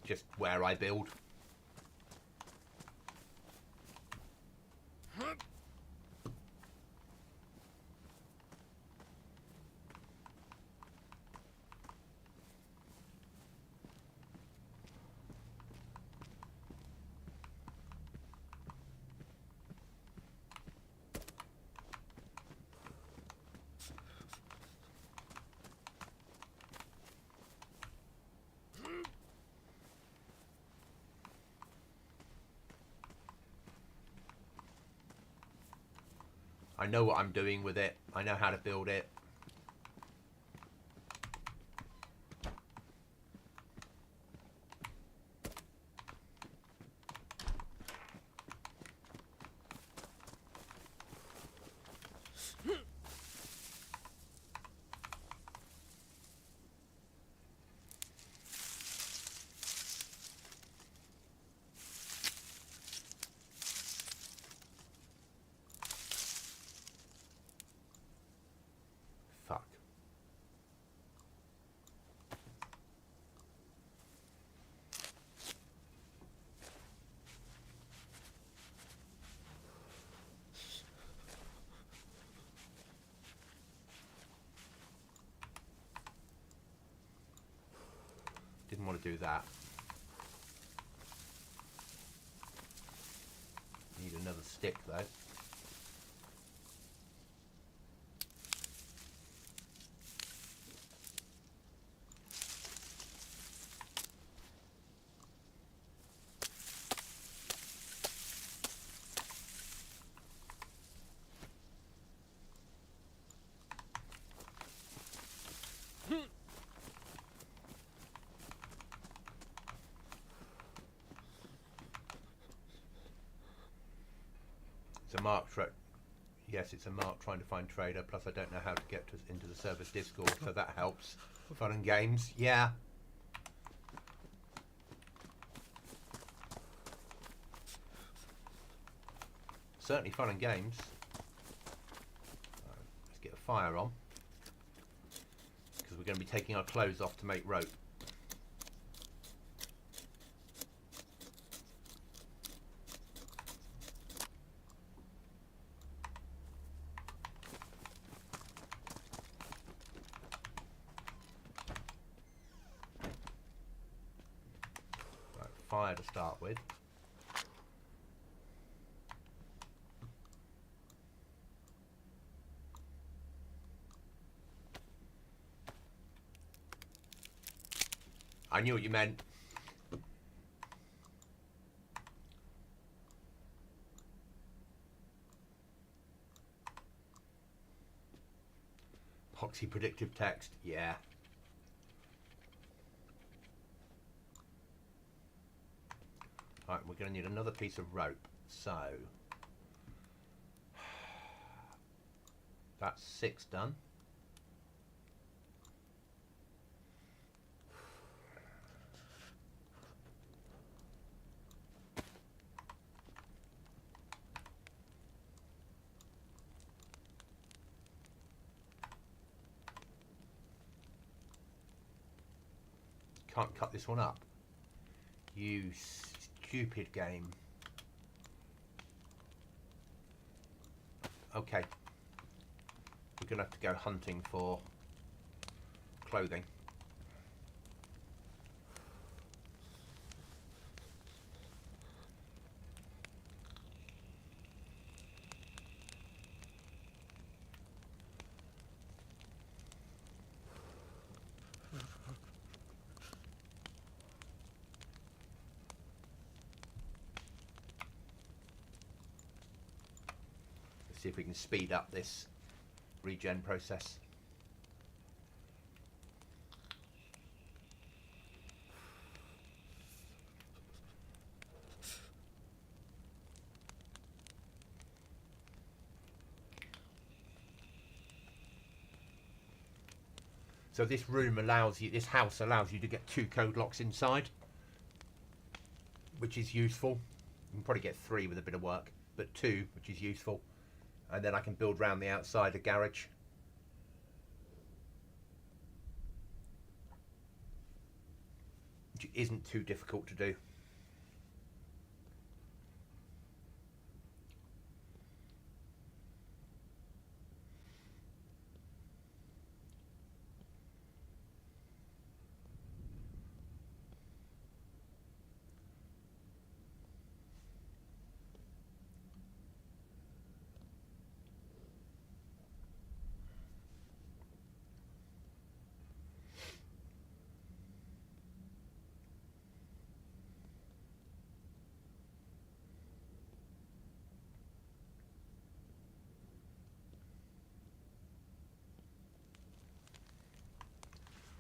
Just where I build. I know what I'm doing with it. I know how to build it. Fuck. Didn't want to do that. Need another stick though. It's a Mart yes, it's a Mart trying to find trader, plus I don't know how to get into the server's Discord, so that helps. Fun and games, yeah. Certainly fun and games. Let's get a fire on, because we're going to be taking our clothes off to make rope. Fire to start with. I knew what you meant. Epoxy predictive text, yeah. Right, we're going to need another piece of rope, so that's 6 done. Can't cut this one up. You stupid game. Okay. We're going to have to go hunting for clothing. See if we can speed up this regen process. So this room allows you, this house allows you to get 2 code locks inside, which is useful. You can probably get 3 with a bit of work, but 2, which is useful. And then I can build around the outside a garage. Which isn't too difficult to do.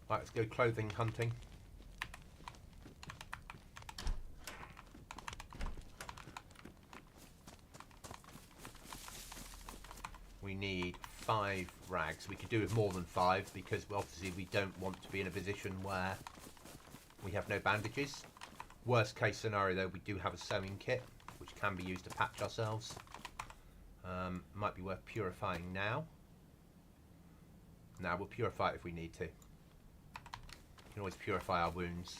Right, let's go clothing hunting. We need 5 rags. We could do with more than 5 because obviously we don't want to be in a position where we have no bandages. Worst case scenario though, we do have a sewing kit which can be used to patch ourselves. Might be worth purifying now. Now we'll purify it if we need to. We can always purify our wounds.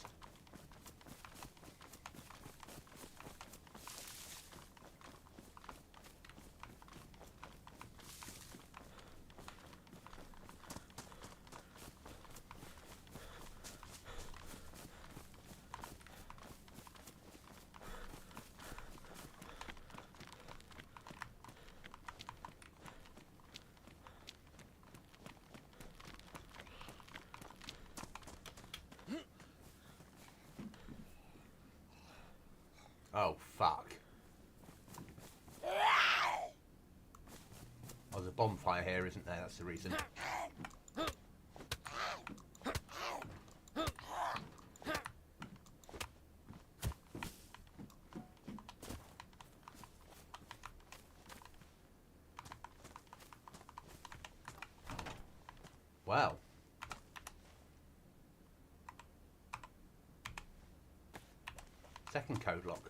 Oh, fuck. Oh, there's a bonfire here, isn't there? That's the reason. Well. Second code lock.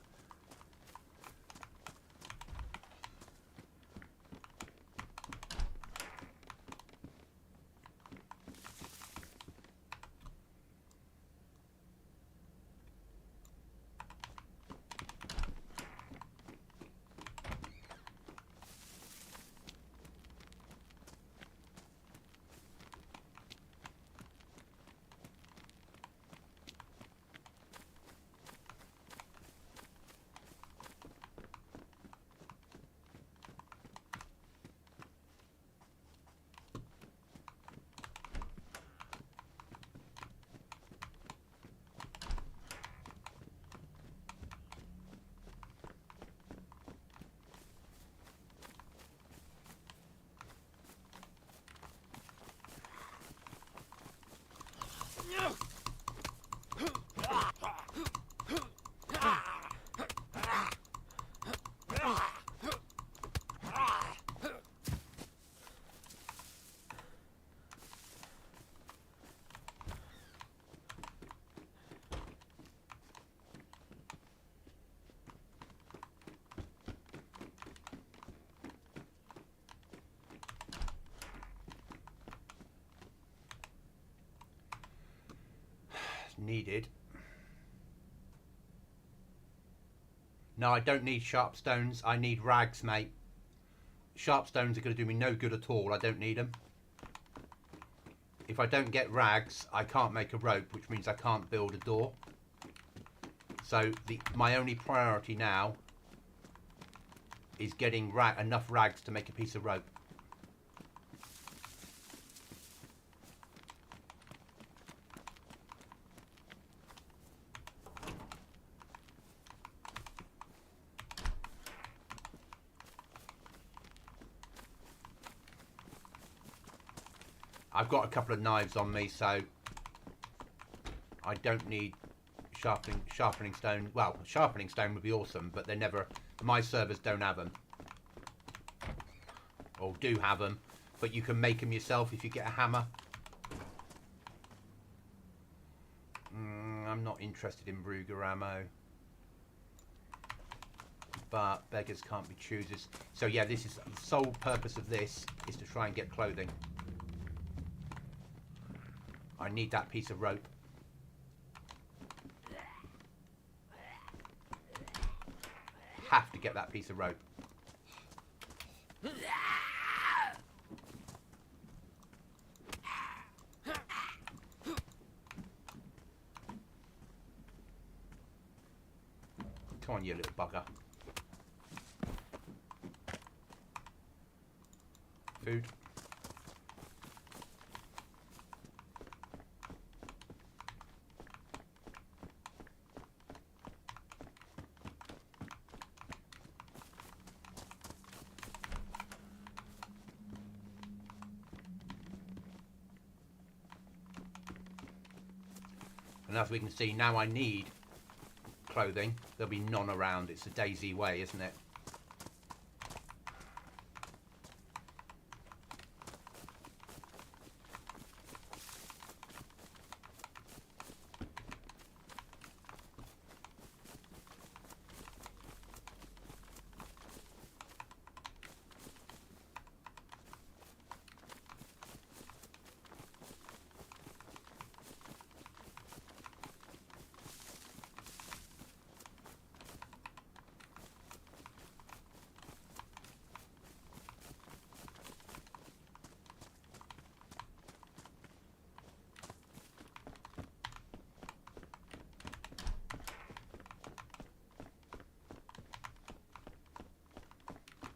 Needed. No, I don't need sharp stones. I need rags, mate. Sharp stones are going to do me no good at all. I don't need them. If I don't get rags, I can't make a rope, which means I can't build a door. So my only priority now is getting enough rags to make a piece of rope. I've got a couple of knives on me, so I don't need sharpening stone. Well, sharpening stone would be awesome, but they never. My servers don't have them, or do have them, but you can make them yourself if you get a hammer. I'm not interested in Ruger ammo, but beggars can't be choosers. So yeah, this is the sole purpose of this is to try and get clothing. I need that piece of rope. Have to get that piece of rope. Come on, you little bugger. Food. And as we can see, now I need clothing. There'll be none around. It's the DayZ way, isn't it?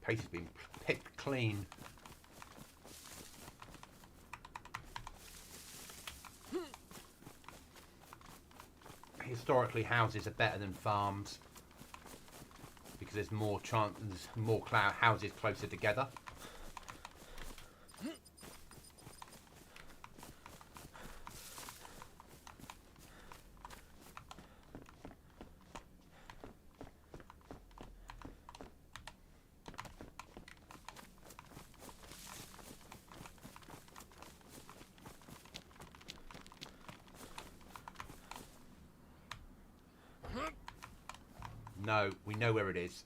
Place has been picked clean. Historically, houses are better than farms because there's more chance, there's more houses closer together. No, we know where it is.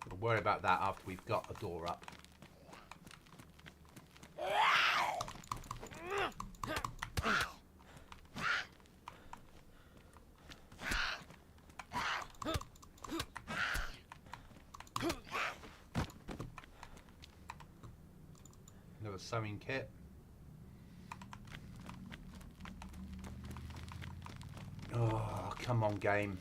We'll worry about that after we've got a door up. Another sewing kit. Oh, come on, game.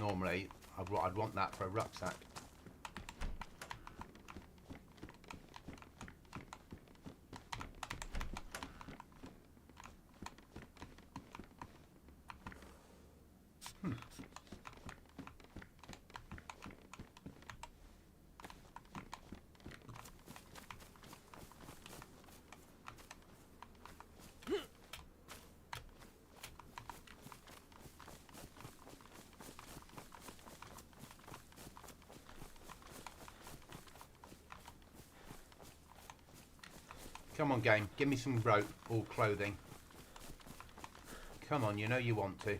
Normally, I'd want that for a rucksack. Come on, game. Give me some rope or clothing. Come on, you know you want to.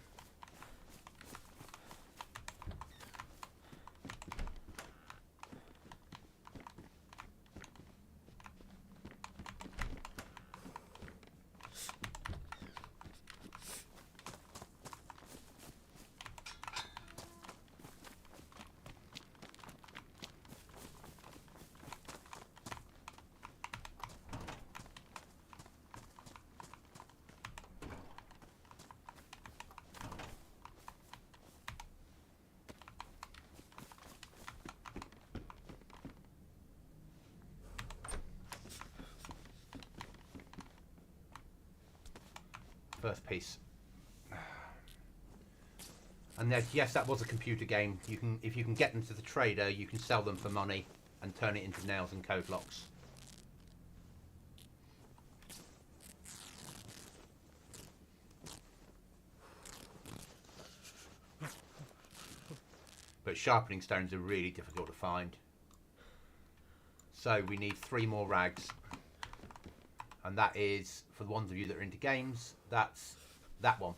First piece. And yes, that was a computer game. You can, if you can get them to the trader, you can sell them for money and turn it into nails and code locks. But sharpening stones are really difficult to find. So we need 3 more rags. And that is, for the ones of you that are into games, that's that one.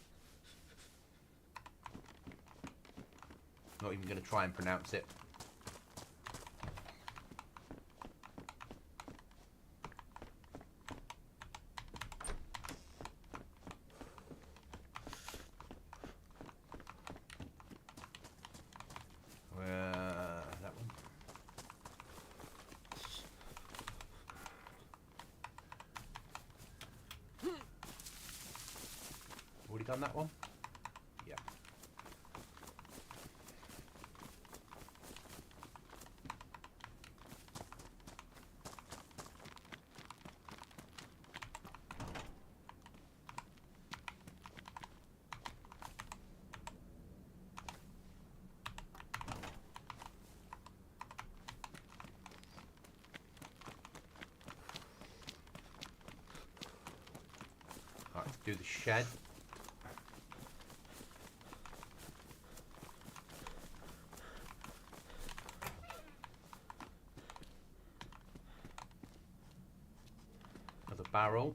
Not even going to try and pronounce it. That one. Already done that one? Yeah. Right, let's do the shed. Another barrel.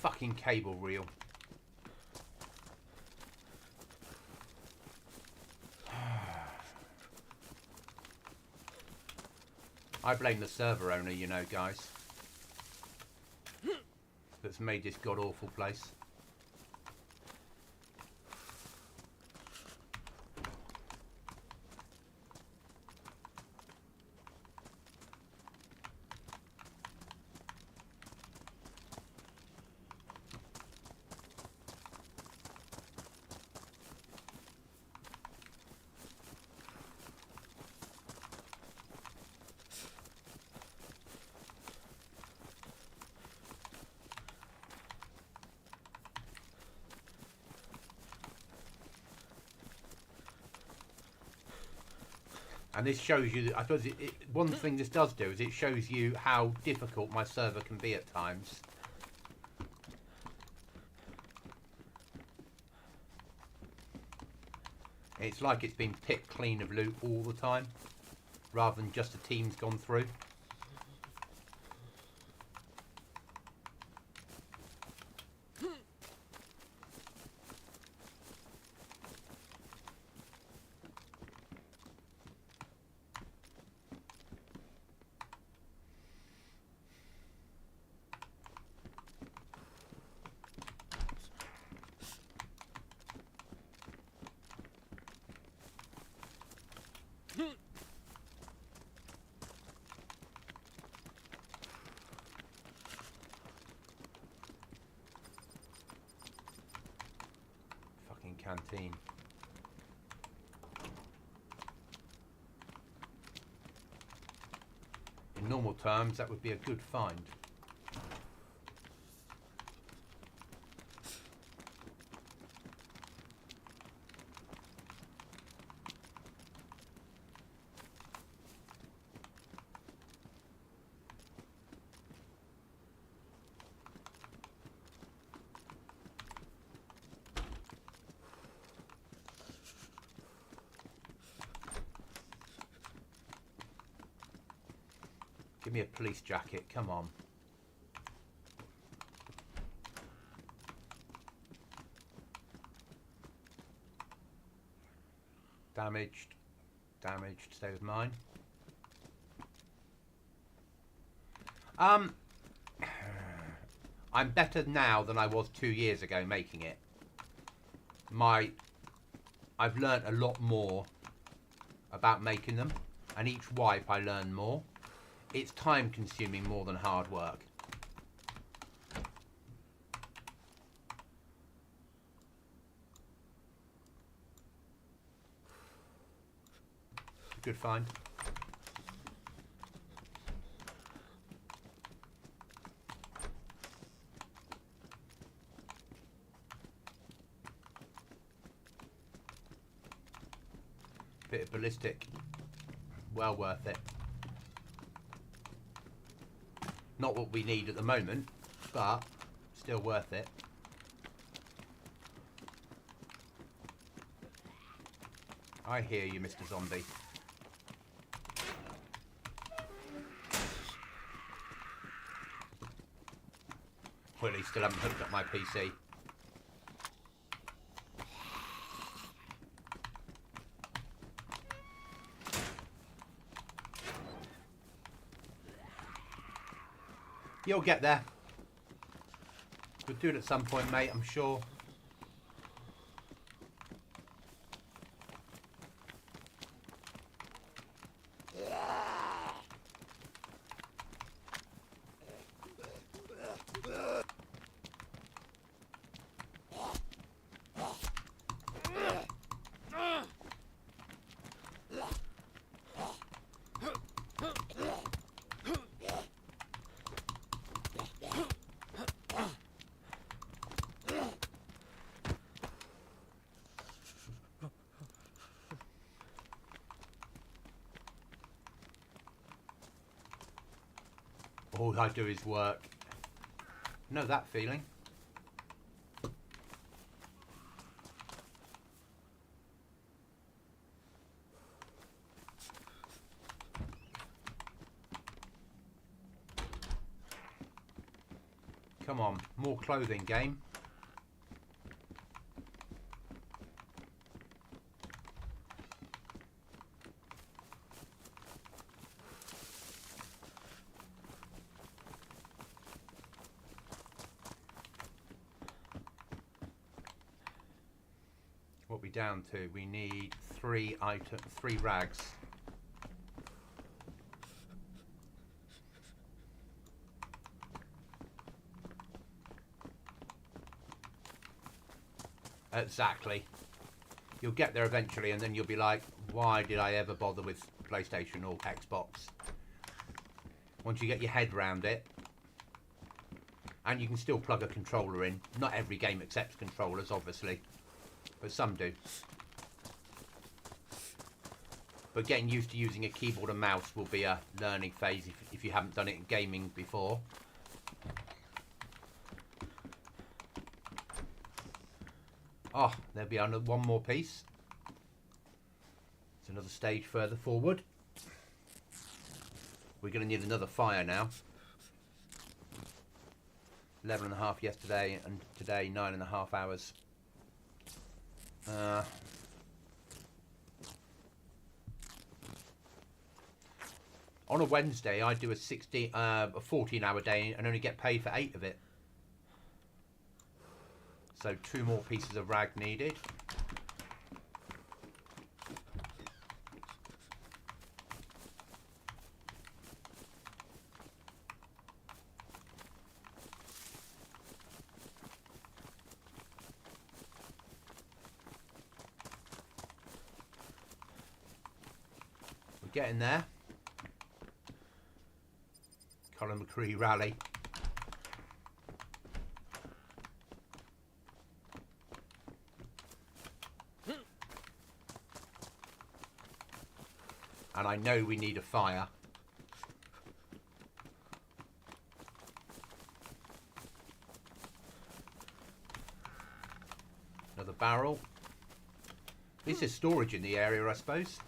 Fucking cable reel. I blame the server owner, you know, guys, that's made this god-awful place. And this shows you, I suppose, one thing this does do is it shows you how difficult my server can be at times. It's like it's been picked clean of loot all the time, rather than just a team's gone through. Canteen. In normal terms, that would be a good find. Give me a police jacket, come on. Damaged. Damaged. Stay with mine. I'm better now than I was 2 years ago making it. I've learnt a lot more about making them, and each wipe I learn more. It's time consuming more than hard work. Good find. Bit of ballistic. Well worth it. Not what we need at the moment, but still worth it. I hear you, Mr. Zombie. Clearly still haven't hooked up my PC. You'll get there. We'll do it at some point, mate, I'm sure. All I do is work. Know that feeling. Come on, more clothing, game. What we down to? We need 3 rags. Exactly. You'll get there eventually, and then you'll be like, why did I ever bother with PlayStation or Xbox? Once you get your head round it, and you can still plug a controller in. Not every game accepts controllers, obviously, but some do. But getting used to using a keyboard and mouse will be a learning phase if you haven't done it in gaming before. Oh, there'll be one more piece. It's another stage further forward. We're going to need another fire now. 11.5 yesterday, and today 9.5 hours. On a Wednesday, I do a 14-hour day and only get paid for 8 of it. So 2 more pieces of rag needed. We're getting there. Colin McCree rally. And I know we need a fire. Another barrel. This is storage in the area, I suppose.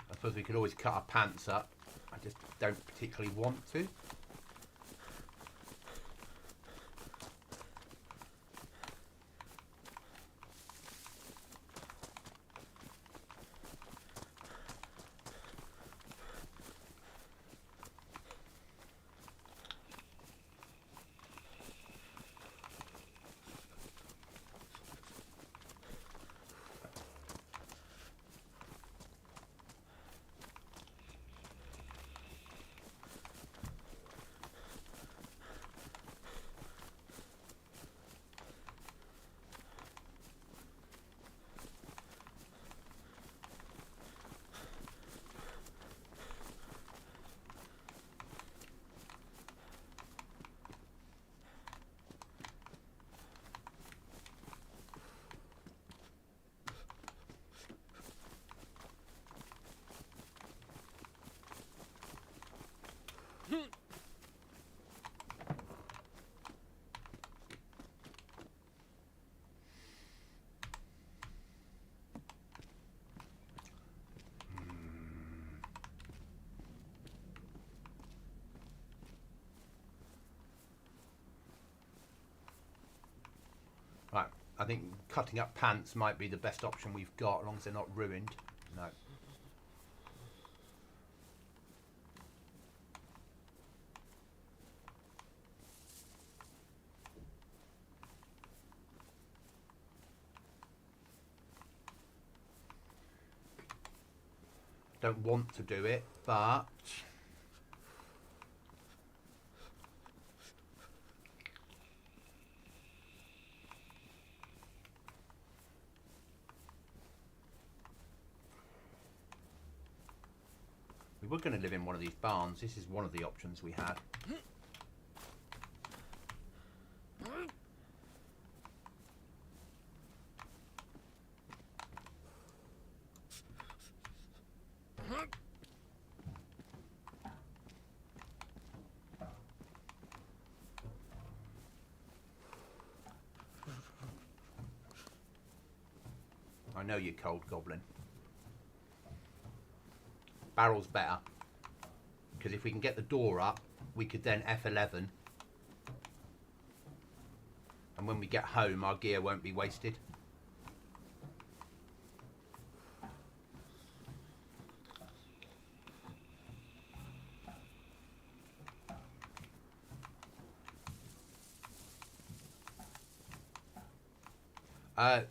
I suppose we could always cut our pants up. I just don't particularly want to. I think cutting up pants might be the best option we've got, as long as they're not ruined. No. Don't want to do it, but we were going to live in one of these barns. This is one of the options we had. I know you're cold, Goblin. Barrel's better, because if we can get the door up, we could then F11, and when we get home our gear won't be wasted.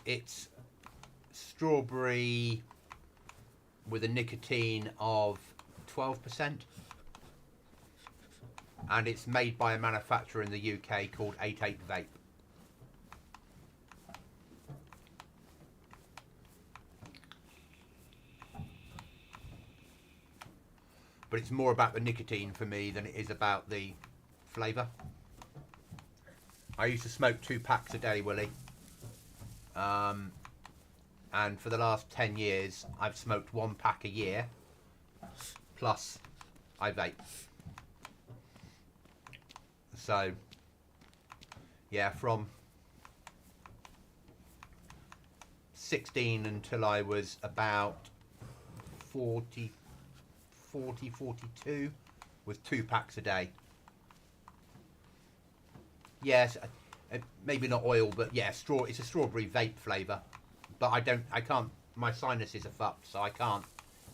It's strawberry with a nicotine of 12%, and it's made by a manufacturer in the UK called 88 Vape. But it's more about the nicotine for me than it is about the flavour. I used to smoke 2 packs a day, Willie. And for the last 10 years, I've smoked 1 pack a year, plus I vape. So, yeah, from 16 until I was about 42, was 2 packs a day. Yes, maybe not oil, but yeah, it's a strawberry vape flavour. But I can't, my sinuses are fucked, so I can't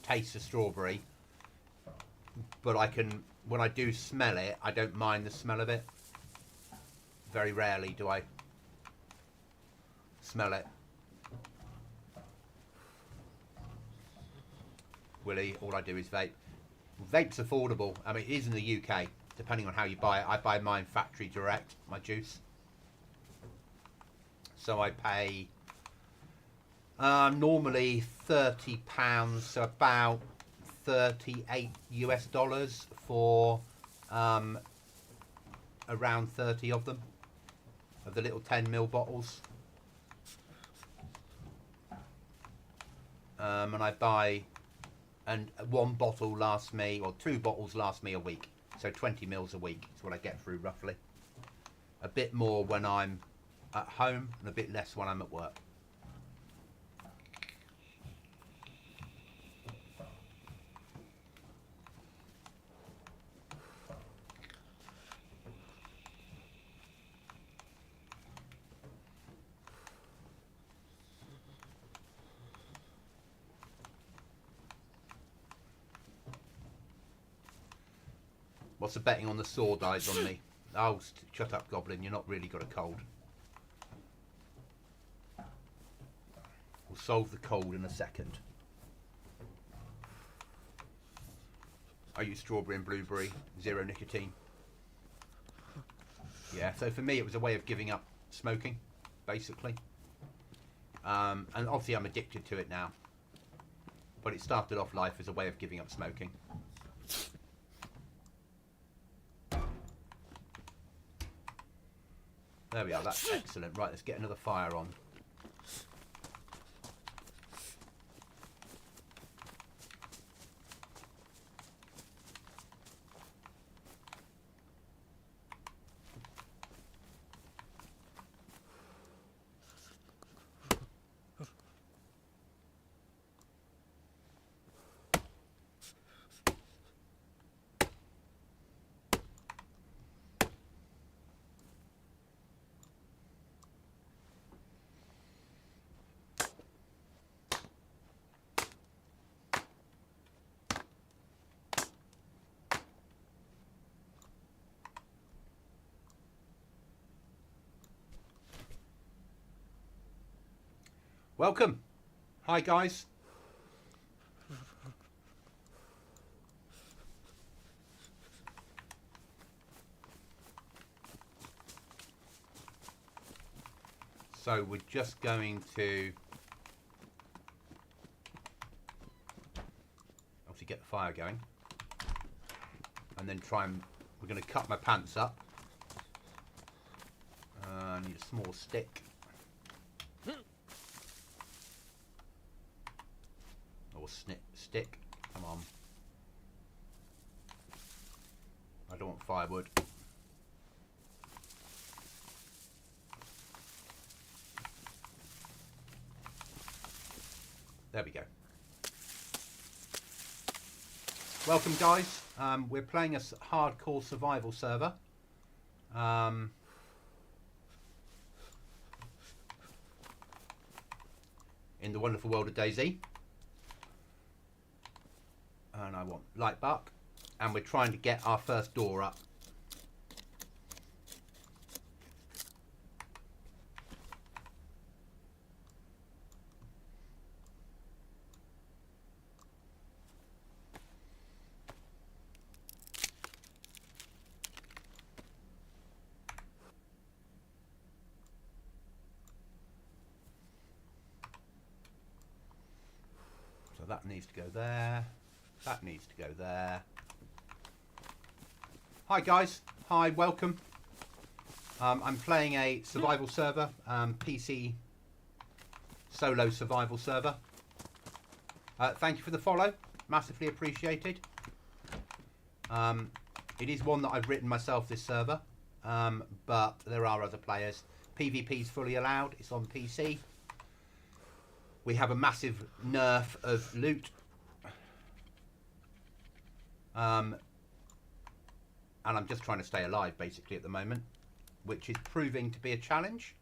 taste the strawberry. But I can, when I do smell it, I don't mind the smell of it. Very rarely do I smell it. Willie, all I do is vape. Vape's affordable. I mean, it is in the UK, depending on how you buy it. I buy mine factory direct, my juice. So I pay normally £30, so about 38 US dollars for around 30 of them, of the little 10ml bottles. And I buy, and 1 bottle lasts me, or 2 bottles last me a week. So 20 mils a week is what I get through roughly. A bit more when I'm at home and a bit less when I'm at work. What's the betting on the sword eyes on me? Oh, shut up, Goblin. You're not really got a cold. We'll solve the cold in a second. I use strawberry and blueberry, 0 nicotine. Yeah, so for me it was a way of giving up smoking, basically. And obviously I'm addicted to it now. But it started off life as a way of giving up smoking. There we are, that's excellent. Right, let's get another fire on. Welcome. Hi guys. So we're just going to obviously get the fire going, and then we're going to cut my pants up. I need a small stick. Or stick. Come on. I don't want firewood. There we go. Welcome guys. We're playing a hardcore survival server. In the wonderful world of DayZ. And I want light buck. And we're trying to get our first door up. So that needs to go there. That needs to go there. Hi guys. Hi, welcome. I'm playing a survival server, PC solo survival server. Thank you for the follow. Massively appreciated. It is one that I've written myself, this server, but there are other players. PvP is fully allowed. It's on PC. We have a massive nerf of loot. And I'm just trying to stay alive basically at the moment, which is proving to be a challenge.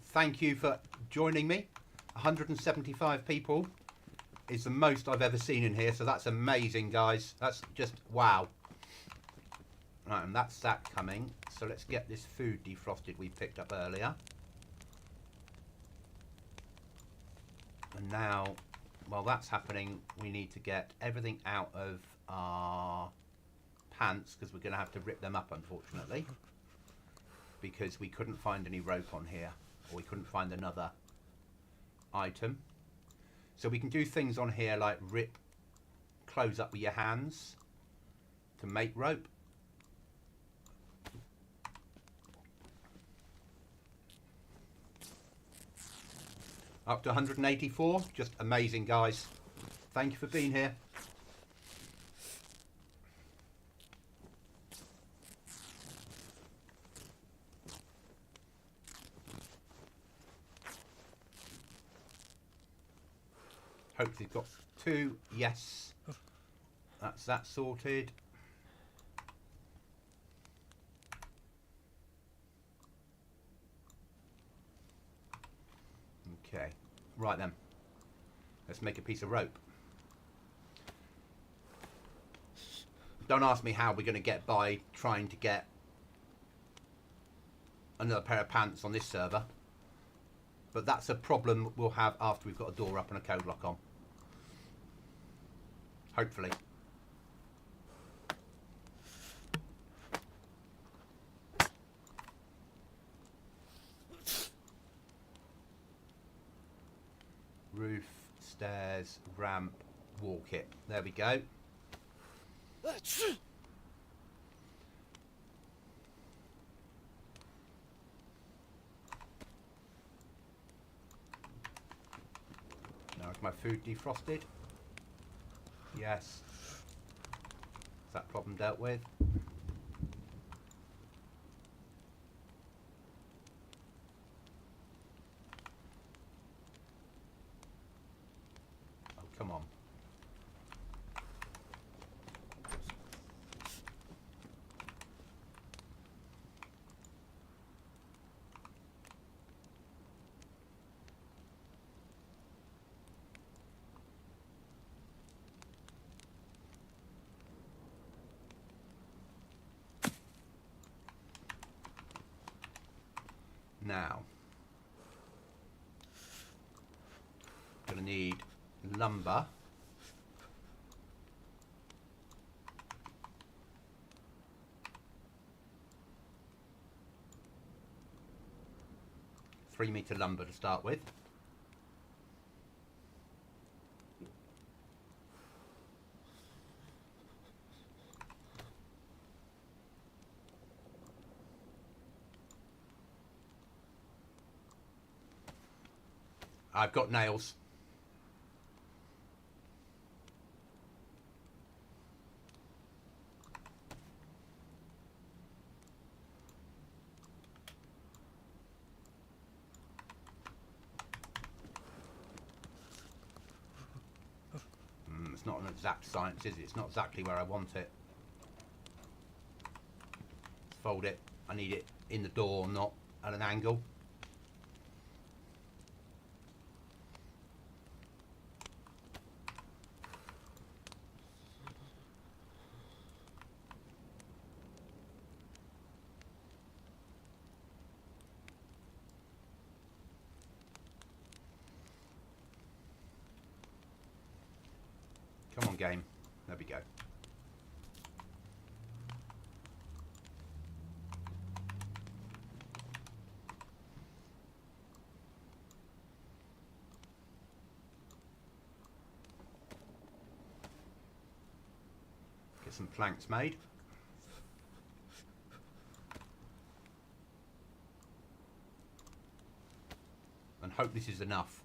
Thank you for joining me. 175 people is the most I've ever seen in here, so that's amazing guys. That's just wow. Right, and that's that coming. So let's get this food defrosted we picked up earlier. And now, while that's happening, we need to get everything out of our pants, because we're going to have to rip them up, unfortunately, because we couldn't find any rope on here, or we couldn't find another item. So we can do things on here like rip clothes up with your hands to make rope. Up to 184, just amazing guys. Thank you for being here. Hopefully got 2, yes. That's that sorted. Okay, right then. Let's make a piece of rope. Don't ask me how we're going to get by trying to get another pair of pants on this server. But that's a problem we'll have after we've got a door up and a code lock on. Hopefully. Roof, stairs, ramp, wall kit. There we go. Now is my food defrosted? Yes. Is that problem dealt with? Oh, come on. Now, gonna need lumber. Three-meter lumber to start with. I've got nails. It's not an exact science, is it? It's not exactly where I want it. Let's fold it. I need it in the door, not at an angle. Come on, game. There we go. Get some planks made. And hope this is enough.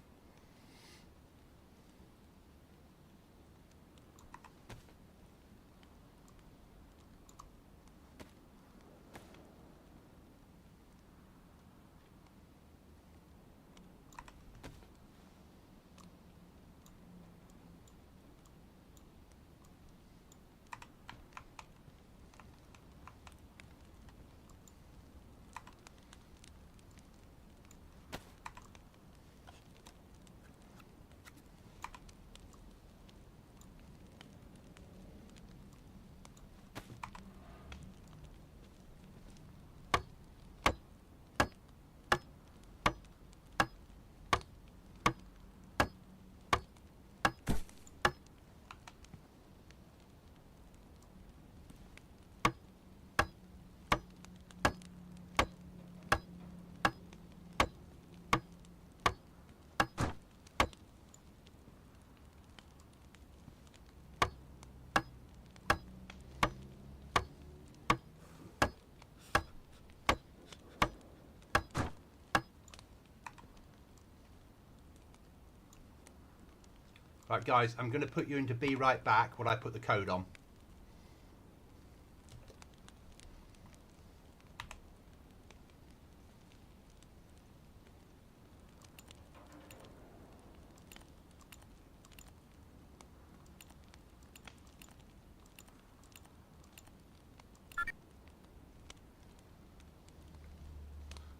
Right, guys, I'm going to put you into be right back while I put the code on.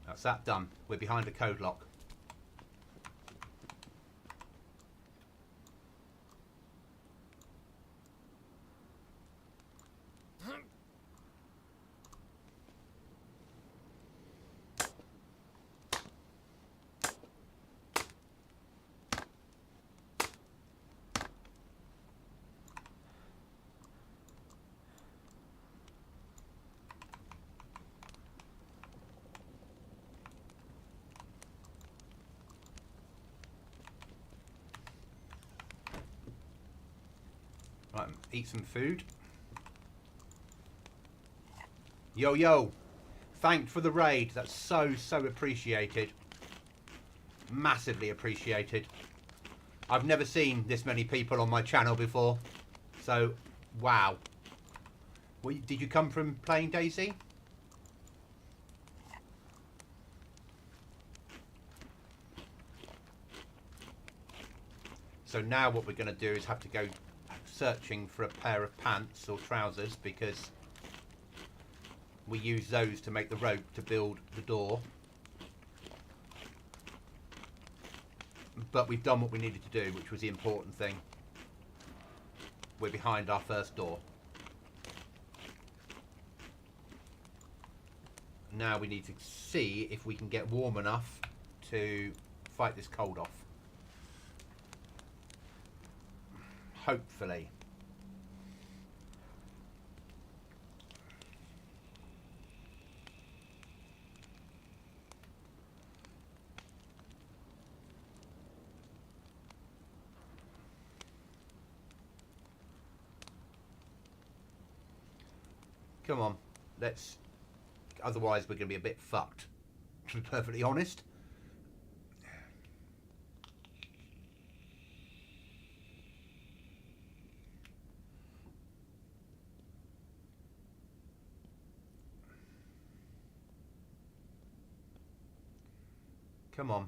That's that done. We're behind a code lock. Right, eat some food. Yo, yo. Thanked for the raid. That's so appreciated. Massively appreciated. I've never seen this many people on my channel before. So, wow. Did you come from playing DayZ? So now what we're going to do is have to go searching for a pair of pants or trousers, because we use those to make the rope to build the door. But we've done what we needed to do, which was the important thing. We're behind our first door. Now we need to see if we can get warm enough to fight this cold off. Hopefully. Come on, let's... Otherwise we're going to be a bit fucked, to be perfectly honest. Come on.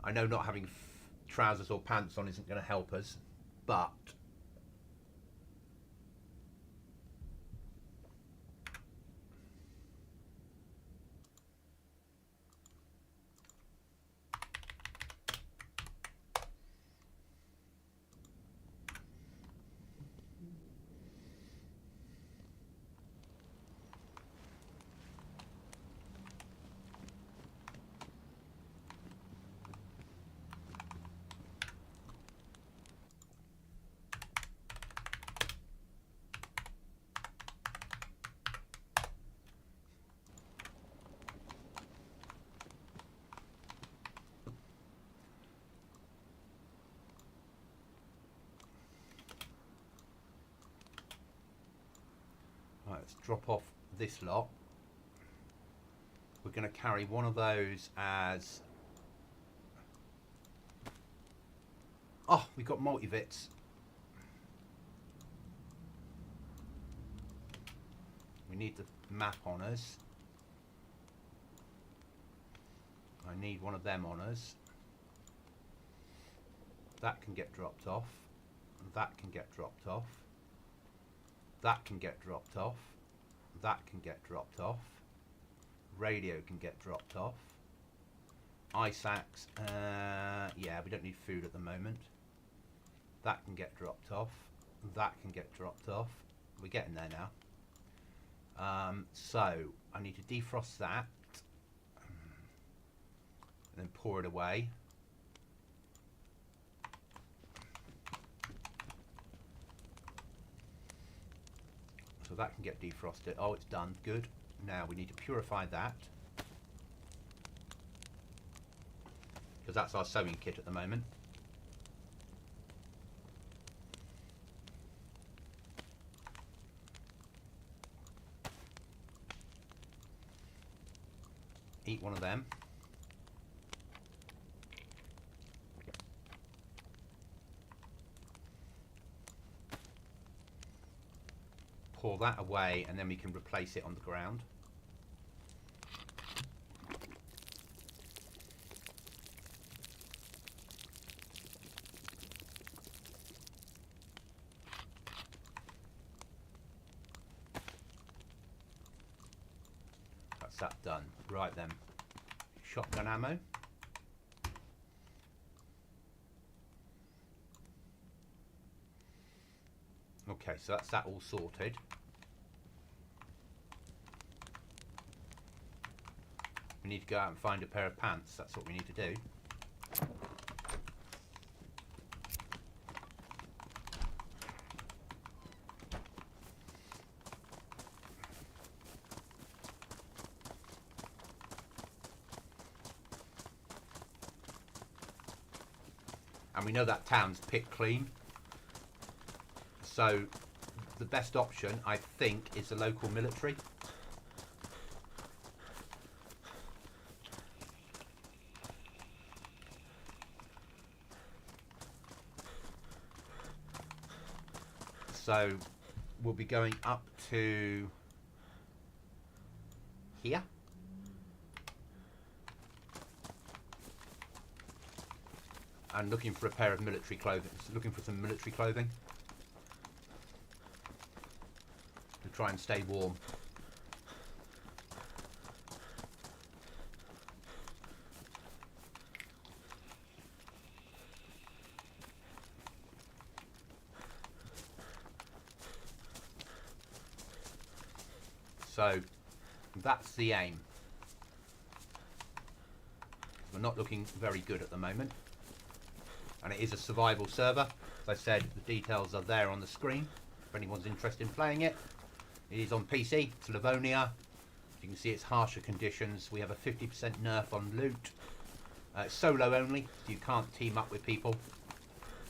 I know not having trousers or pants on isn't going to help us, but... Right, let's drop off this lot. We're going to carry one of those as... Oh, we've got multivits. We need the map on us. I need one of them on us. That can get dropped off. That can get dropped off. That can get dropped off. That can get dropped off. Radio can get dropped off. Ice axe, yeah, we don't need food at the moment. That can get dropped off. That can get dropped off. We're getting there now. So I need to defrost that and then pour it away. So that can get defrosted. Oh, it's done. Good. Now we need to purify that, because that's our sewing kit at the moment. Eat one of them. Pour that away and then we can replace it on the ground. That's that done. Right then, shotgun ammo. Okay, so that's that all sorted. We need to go out and find a pair of pants. That's what we need to do. And we know that town's picked clean. So the best option, I think, is the local military. So we'll be going up to here. And looking for a pair of military clothing, looking for some military clothing to try and stay warm. So that's the aim. We're not looking very good at the moment. And it is a survival server. As I said, the details are there on the screen if anyone's interested in playing it. It is on PC, it's Livonia. You can see it's harsher conditions. We have a 50% nerf on loot. It's solo only, so you can't team up with people.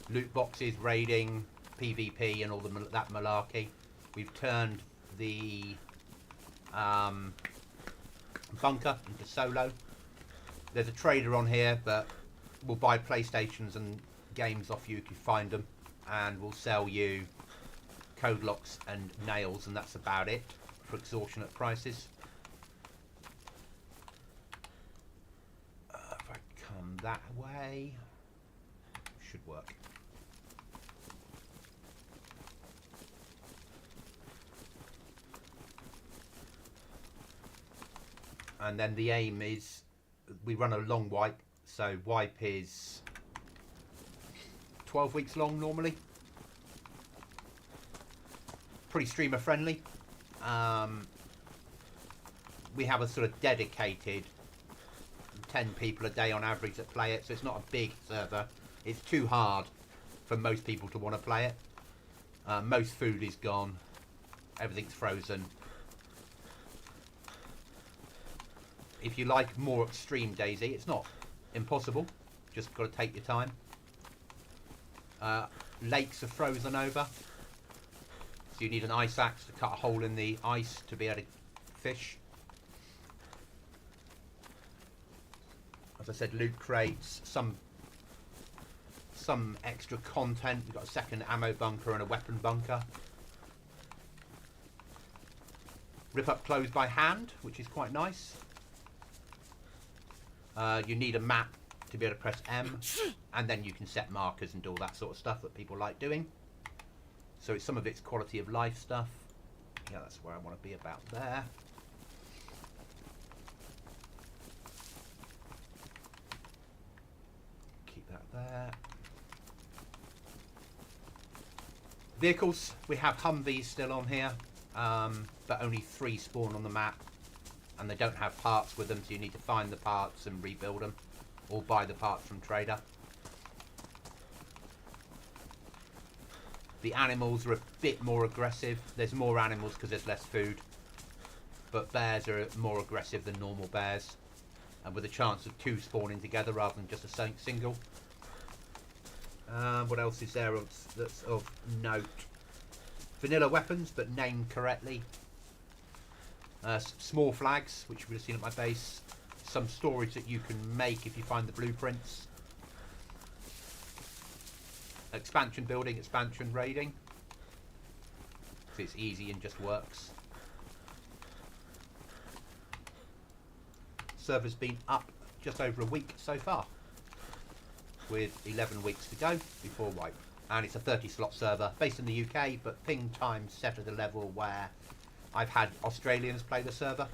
Loot boxes, raiding, PvP and all that malarkey. We've turned the bunker into solo. There's a trader on here, but we'll buy PlayStations and games off you if you find them, and we'll sell you code locks and nails, and that's about it for extortionate prices. If I come that way, should work. And then the aim is we run a long wipe, so wipe is 12 weeks long normally. Pretty streamer friendly. We have a sort of dedicated 10 people a day on average that play it, so it's not a big server. It's too hard for most people to want to play it. Most food is gone, everything's frozen. If you like more extreme DayZ, it's not impossible, just got to take your time. Lakes are frozen over, so you need an ice axe to cut a hole in the ice to be able to fish. As I said, loot crates, some extra content. We've got a second ammo bunker and a weapon bunker. Rip up clothes by hand, which is quite nice. You need a map to be able to press M, and then you can set markers and do all that sort of stuff that people like doing. So some of it's quality of life stuff. Yeah, that's where I want to be, about there. Keep that there. Vehicles, we have Humvees still on here, but only 3 spawn on the map. And they don't have parts with them, so you need to find the parts and rebuild them, or buy the parts from trader. The animals are a bit more aggressive. There's more animals because there's less food, but bears are more aggressive than normal bears, and with a chance of 2 spawning together rather than just a single. What else is there that's of note? Vanilla weapons, but named correctly. Small flags, which you would have seen at my base. Some storage that you can make if you find the blueprints. Expansion building, expansion raiding. So it's easy and just works. Server's been up just over a week so far, with 11 weeks to go before wipe. And it's a 30 slot server based in the UK, but ping time set at a level where I've had Australians play the server.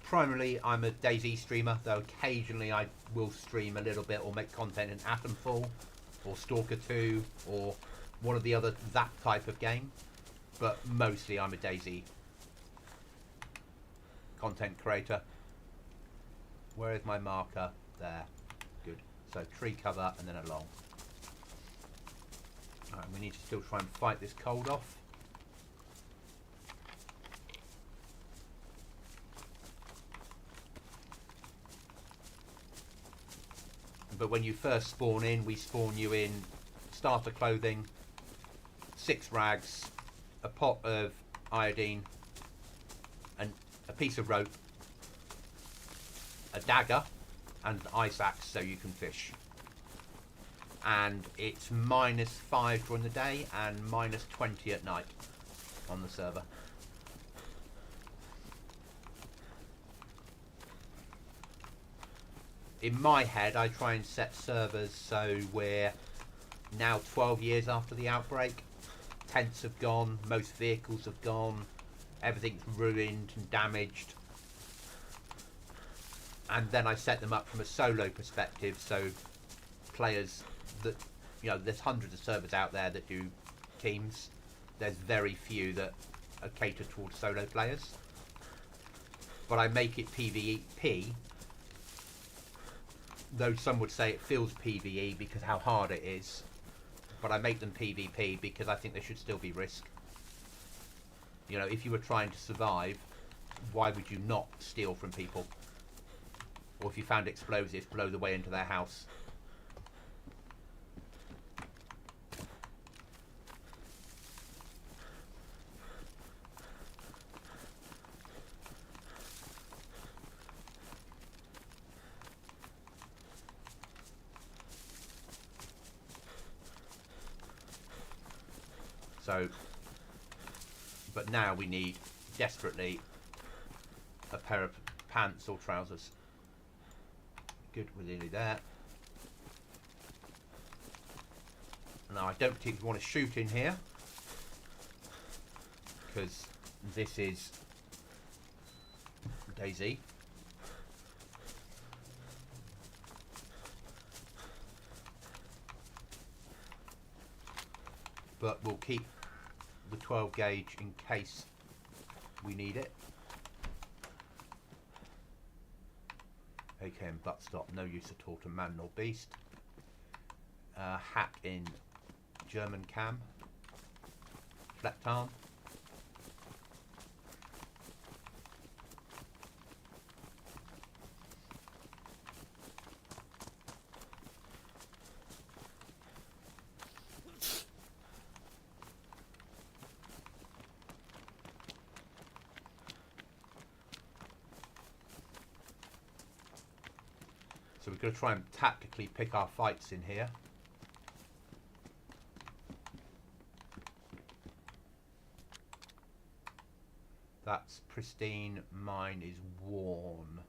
Primarily I'm a DayZ streamer, though occasionally I will stream a little bit or make content in Atomfall or Stalker 2 or one of the other that type of game. But mostly I'm a DayZ content creator. Where is my marker? There. Good. So tree cover and then along. Alright, we need to still try and fight this cold off. But when you first spawn in, we spawn you in starter clothing, 6 rags, a pot of iodine, and a piece of rope, a dagger, and an ice axe so you can fish. And it's -5 during the day and -20 at night on the server. In my head, I try and set servers so we're now 12 years after the outbreak. Tents have gone, most vehicles have gone, everything's ruined and damaged. And then I set them up from a solo perspective, so players that, you know, there's hundreds of servers out there that do teams. there's very few that are catered towards solo players. But I make it PvP, though some would say it feels PvE because how hard it is. But I make them PvP because I think there should still be risk. You know, if you were trying to survive, why would you not steal from people? Or if you found explosives, blow the way into their house. So, but now we need desperately a pair of pants or trousers. Good, we're nearly there. Now I don't particularly want to shoot in here because this is DayZ. But we'll keep the 12 gauge in case we need it. AKM buttstop, no use at all to man nor beast. Hat in German cam. Flecked arm. So we're going to try and tactically pick our fights in here. That's pristine, mine is worn.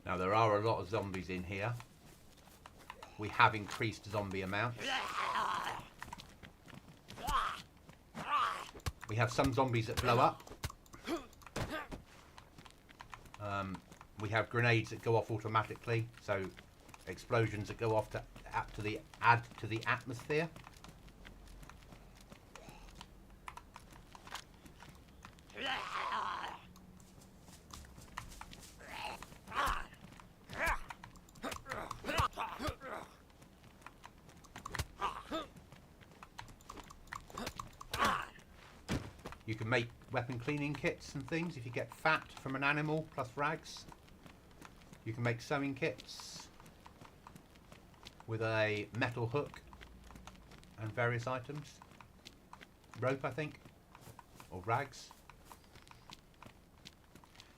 Now there are a lot of zombies in here. We have increased zombie amounts. We have some zombies that blow up. We have grenades that go off automatically, so explosions that go off to add to the atmosphere. You can make weapon cleaning kits and things if you get fat from an animal plus rags. You can make sewing kits with a metal hook and various items. Rope, I think, or rags.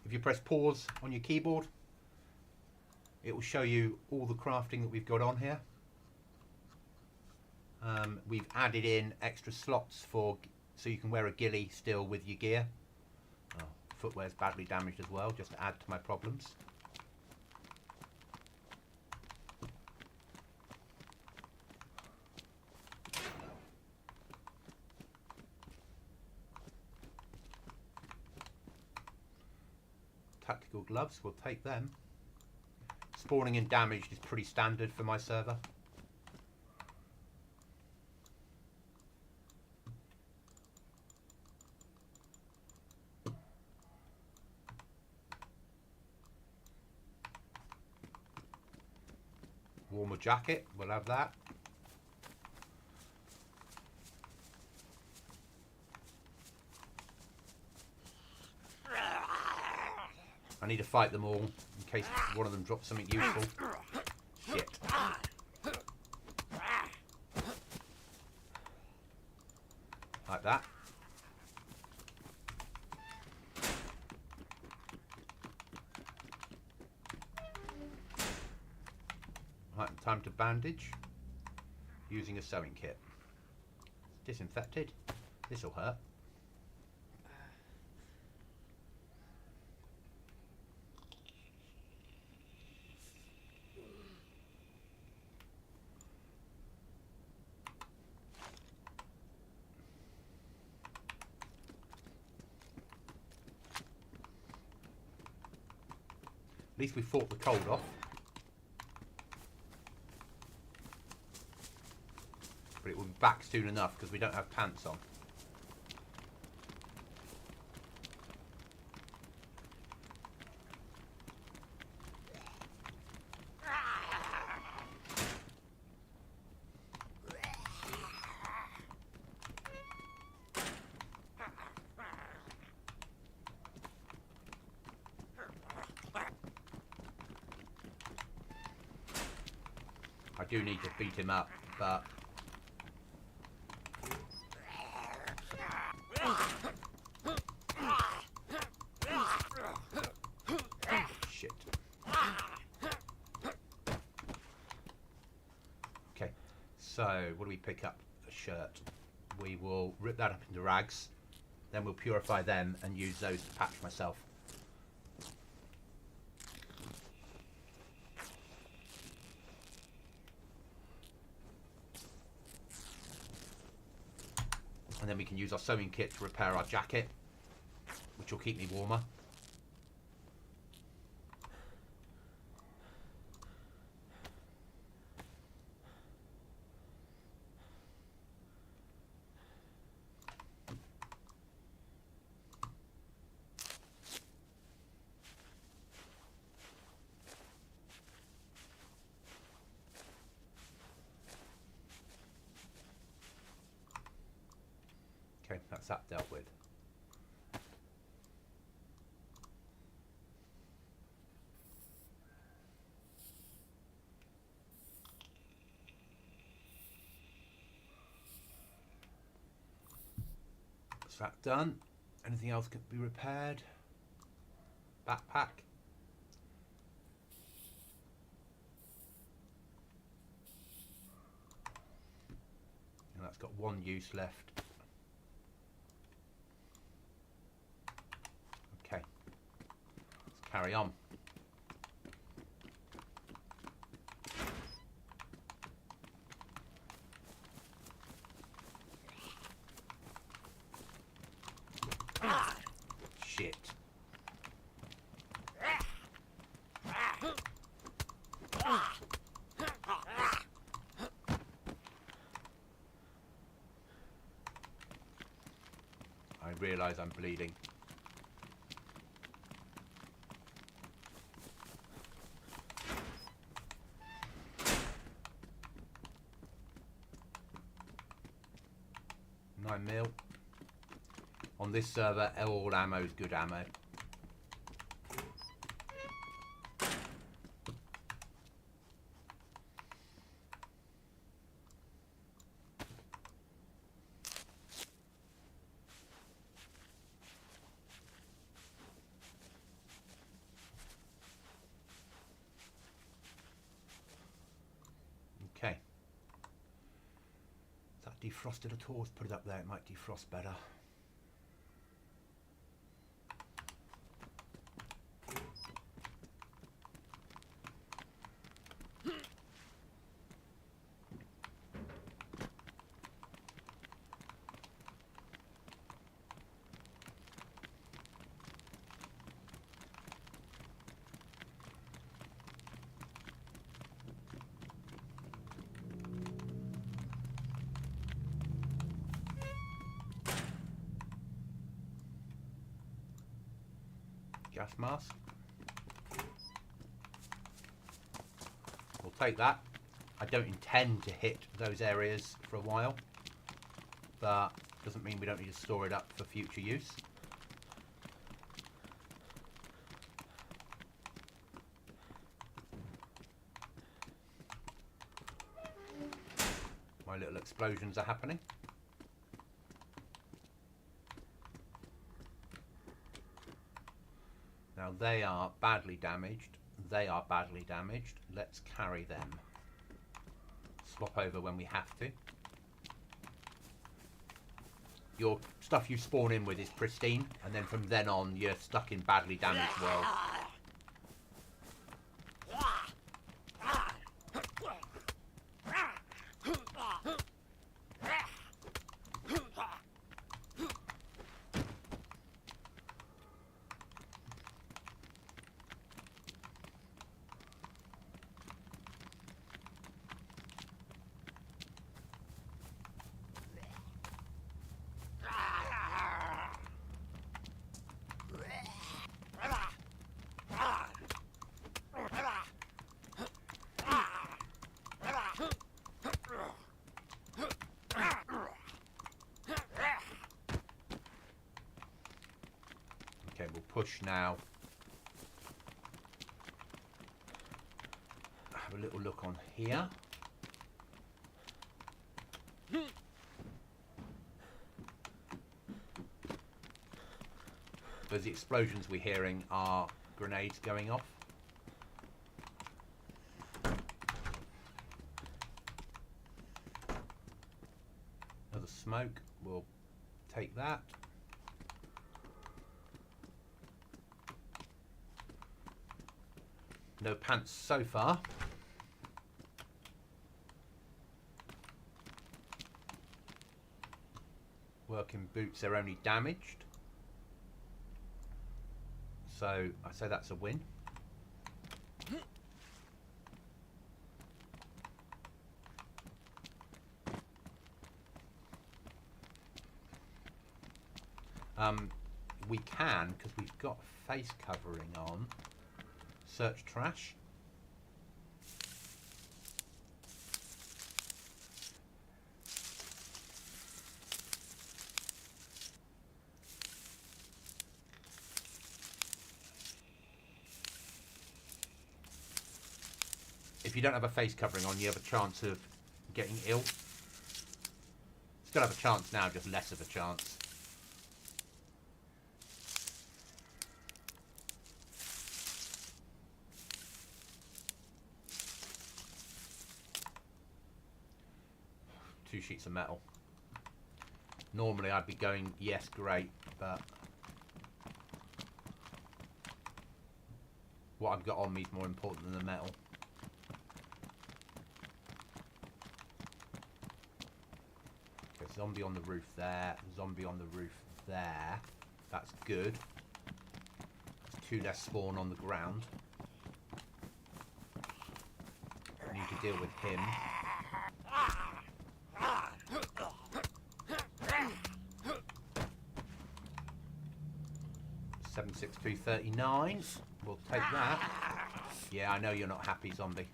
If you press pause on your keyboard, it will show you all the crafting that we've got on here. We've added in extra slots for so you can wear a ghillie still with your gear. Oh, footwear's badly damaged as well, just to add to my problems. Tactical gloves, we'll take them. Spawning and damaged is pretty standard for my server. Warmer jacket, we'll have that. I need to fight them all in case one of them drops something useful. Shit. like that. Right, time to bandage using a sewing kit. Disinfected. This'll hurt. At least we fought the cold off. But it will be back soon enough because we don't have pants on. I do need to beat him up, but shit. Okay, so what do we pick up? A shirt. We will rip that up into rags, then we'll purify them and use those to patch myself. And then we can use our sewing kit to repair our jacket, which will keep me warmer. Okay, that's that dealt with. That's that done. Anything else can be repaired? Backpack. And that's got one use left. Okay, let's carry on. Shit. I realise I'm bleeding. $9mm. On this server, all ammo is good ammo. Okay. Is that defrosted at all? Let's put it up there, it might defrost better. Gas mask. We'll take that. I don't intend to hit those areas for a while, but doesn't mean we don't need to store it up for future use. My little explosions are happening. Now they are badly damaged. They are badly damaged. Let's carry them. Swap over when we have to. Your stuff you spawn in with is pristine, and then from then on you're stuck in badly damaged world. Okay, we'll push now. Have a little look on here. Those explosions we're hearing are grenades going off. Another smoke, we'll take that. No pants so far. Working boots are only damaged. So I say that's a win. We can, because we've got face covering on, search trash. If you don't have a face covering on, you have a chance of getting ill. Still have a chance now, just less of a chance. Two sheets of metal. Normally I'd be going, yes, great, but what I've got on me is more important than the metal. Okay, zombie on the roof there, zombie on the roof there. That's good. Two less spawn on the ground. I need to deal with him. 76239. We'll take that. Yeah, I know you're not happy, zombie.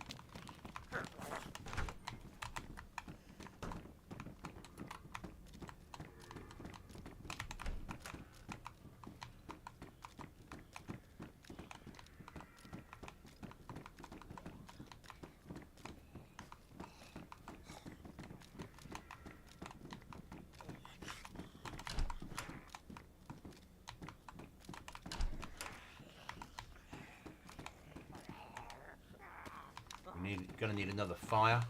Gonna need another fire.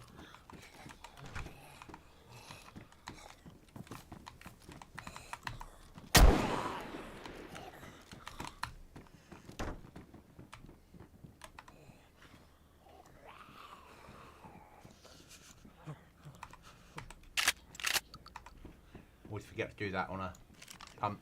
Always forget to do that on a pump.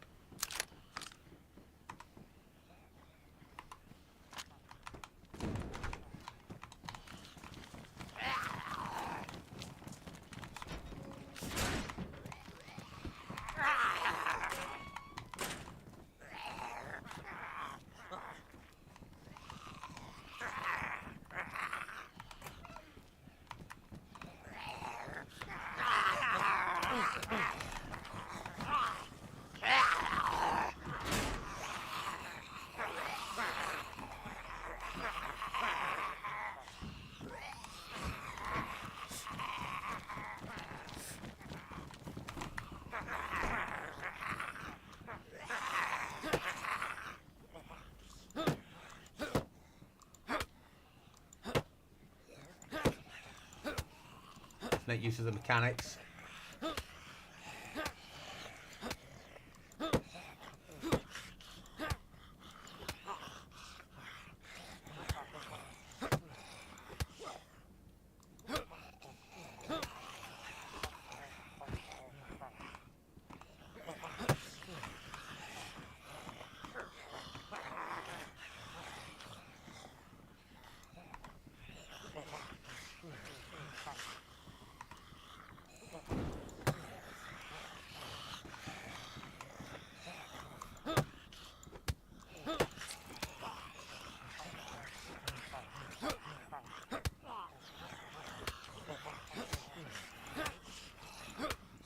make use of the mechanics.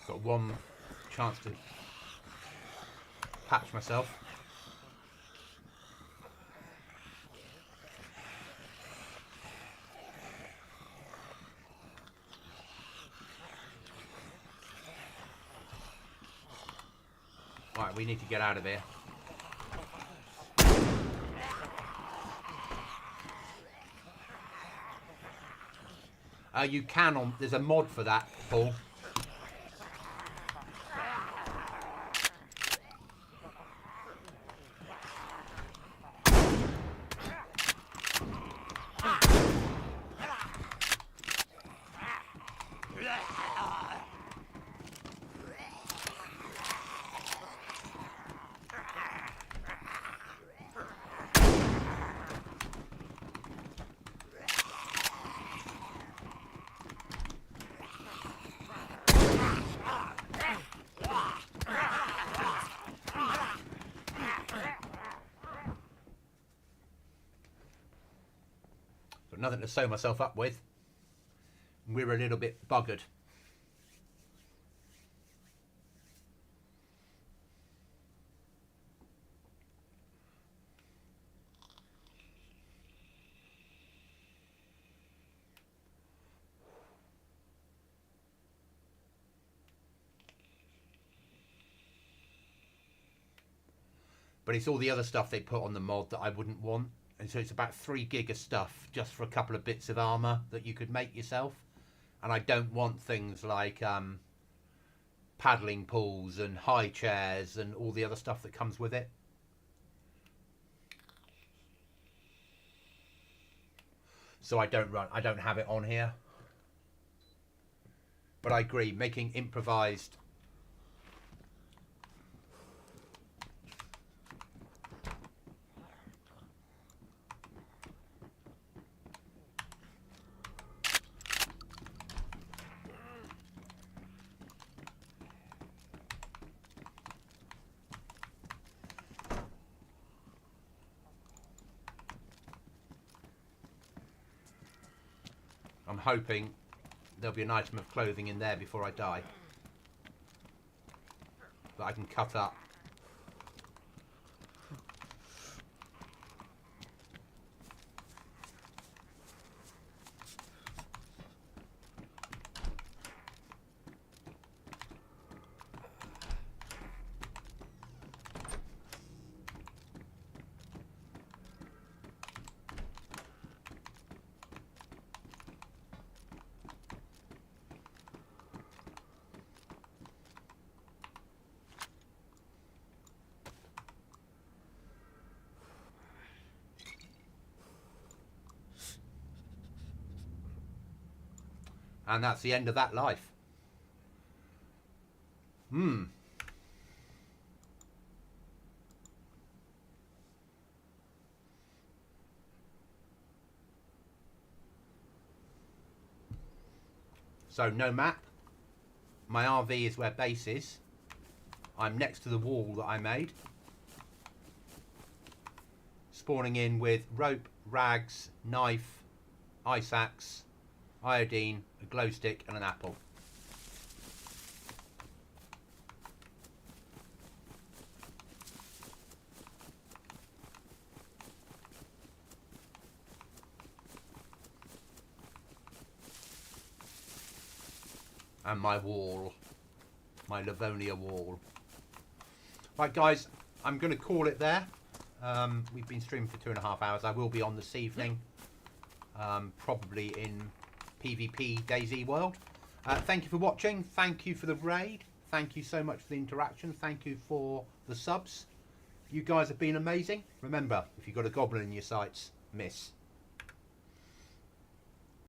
Got one chance to patch myself. Right, we need to get out of here. You can on. There's a mod for that, Paul. Nothing to sew myself up with. We're a little bit buggered. But it's all the other stuff they put on the mod that I wouldn't want. And so it's about 3 gig of stuff just for a couple of bits of armour that you could make yourself. And I don't want things like paddling pools and high chairs and all the other stuff that comes with it. So I don't have it on here. But I agree, making improvised I'm hoping there'll be an item of clothing in there before I die that I can cut up. And that's the end of that life. So no map. My RV is where base is. I'm next to the wall that I made. Spawning in with rope, rags, knife, ice axe, iodine, a glow stick and an apple. And my wall, my Livonia wall. Right guys, I'm going to call it there. We've been streaming for 2.5 hours. I will be on this evening, probably in PvP DayZ world. Thank you for watching. Thank you for the raid. Thank you so much for the interaction. Thank you for the subs. You guys have been amazing. Remember, if you've got a goblin in your sights, miss.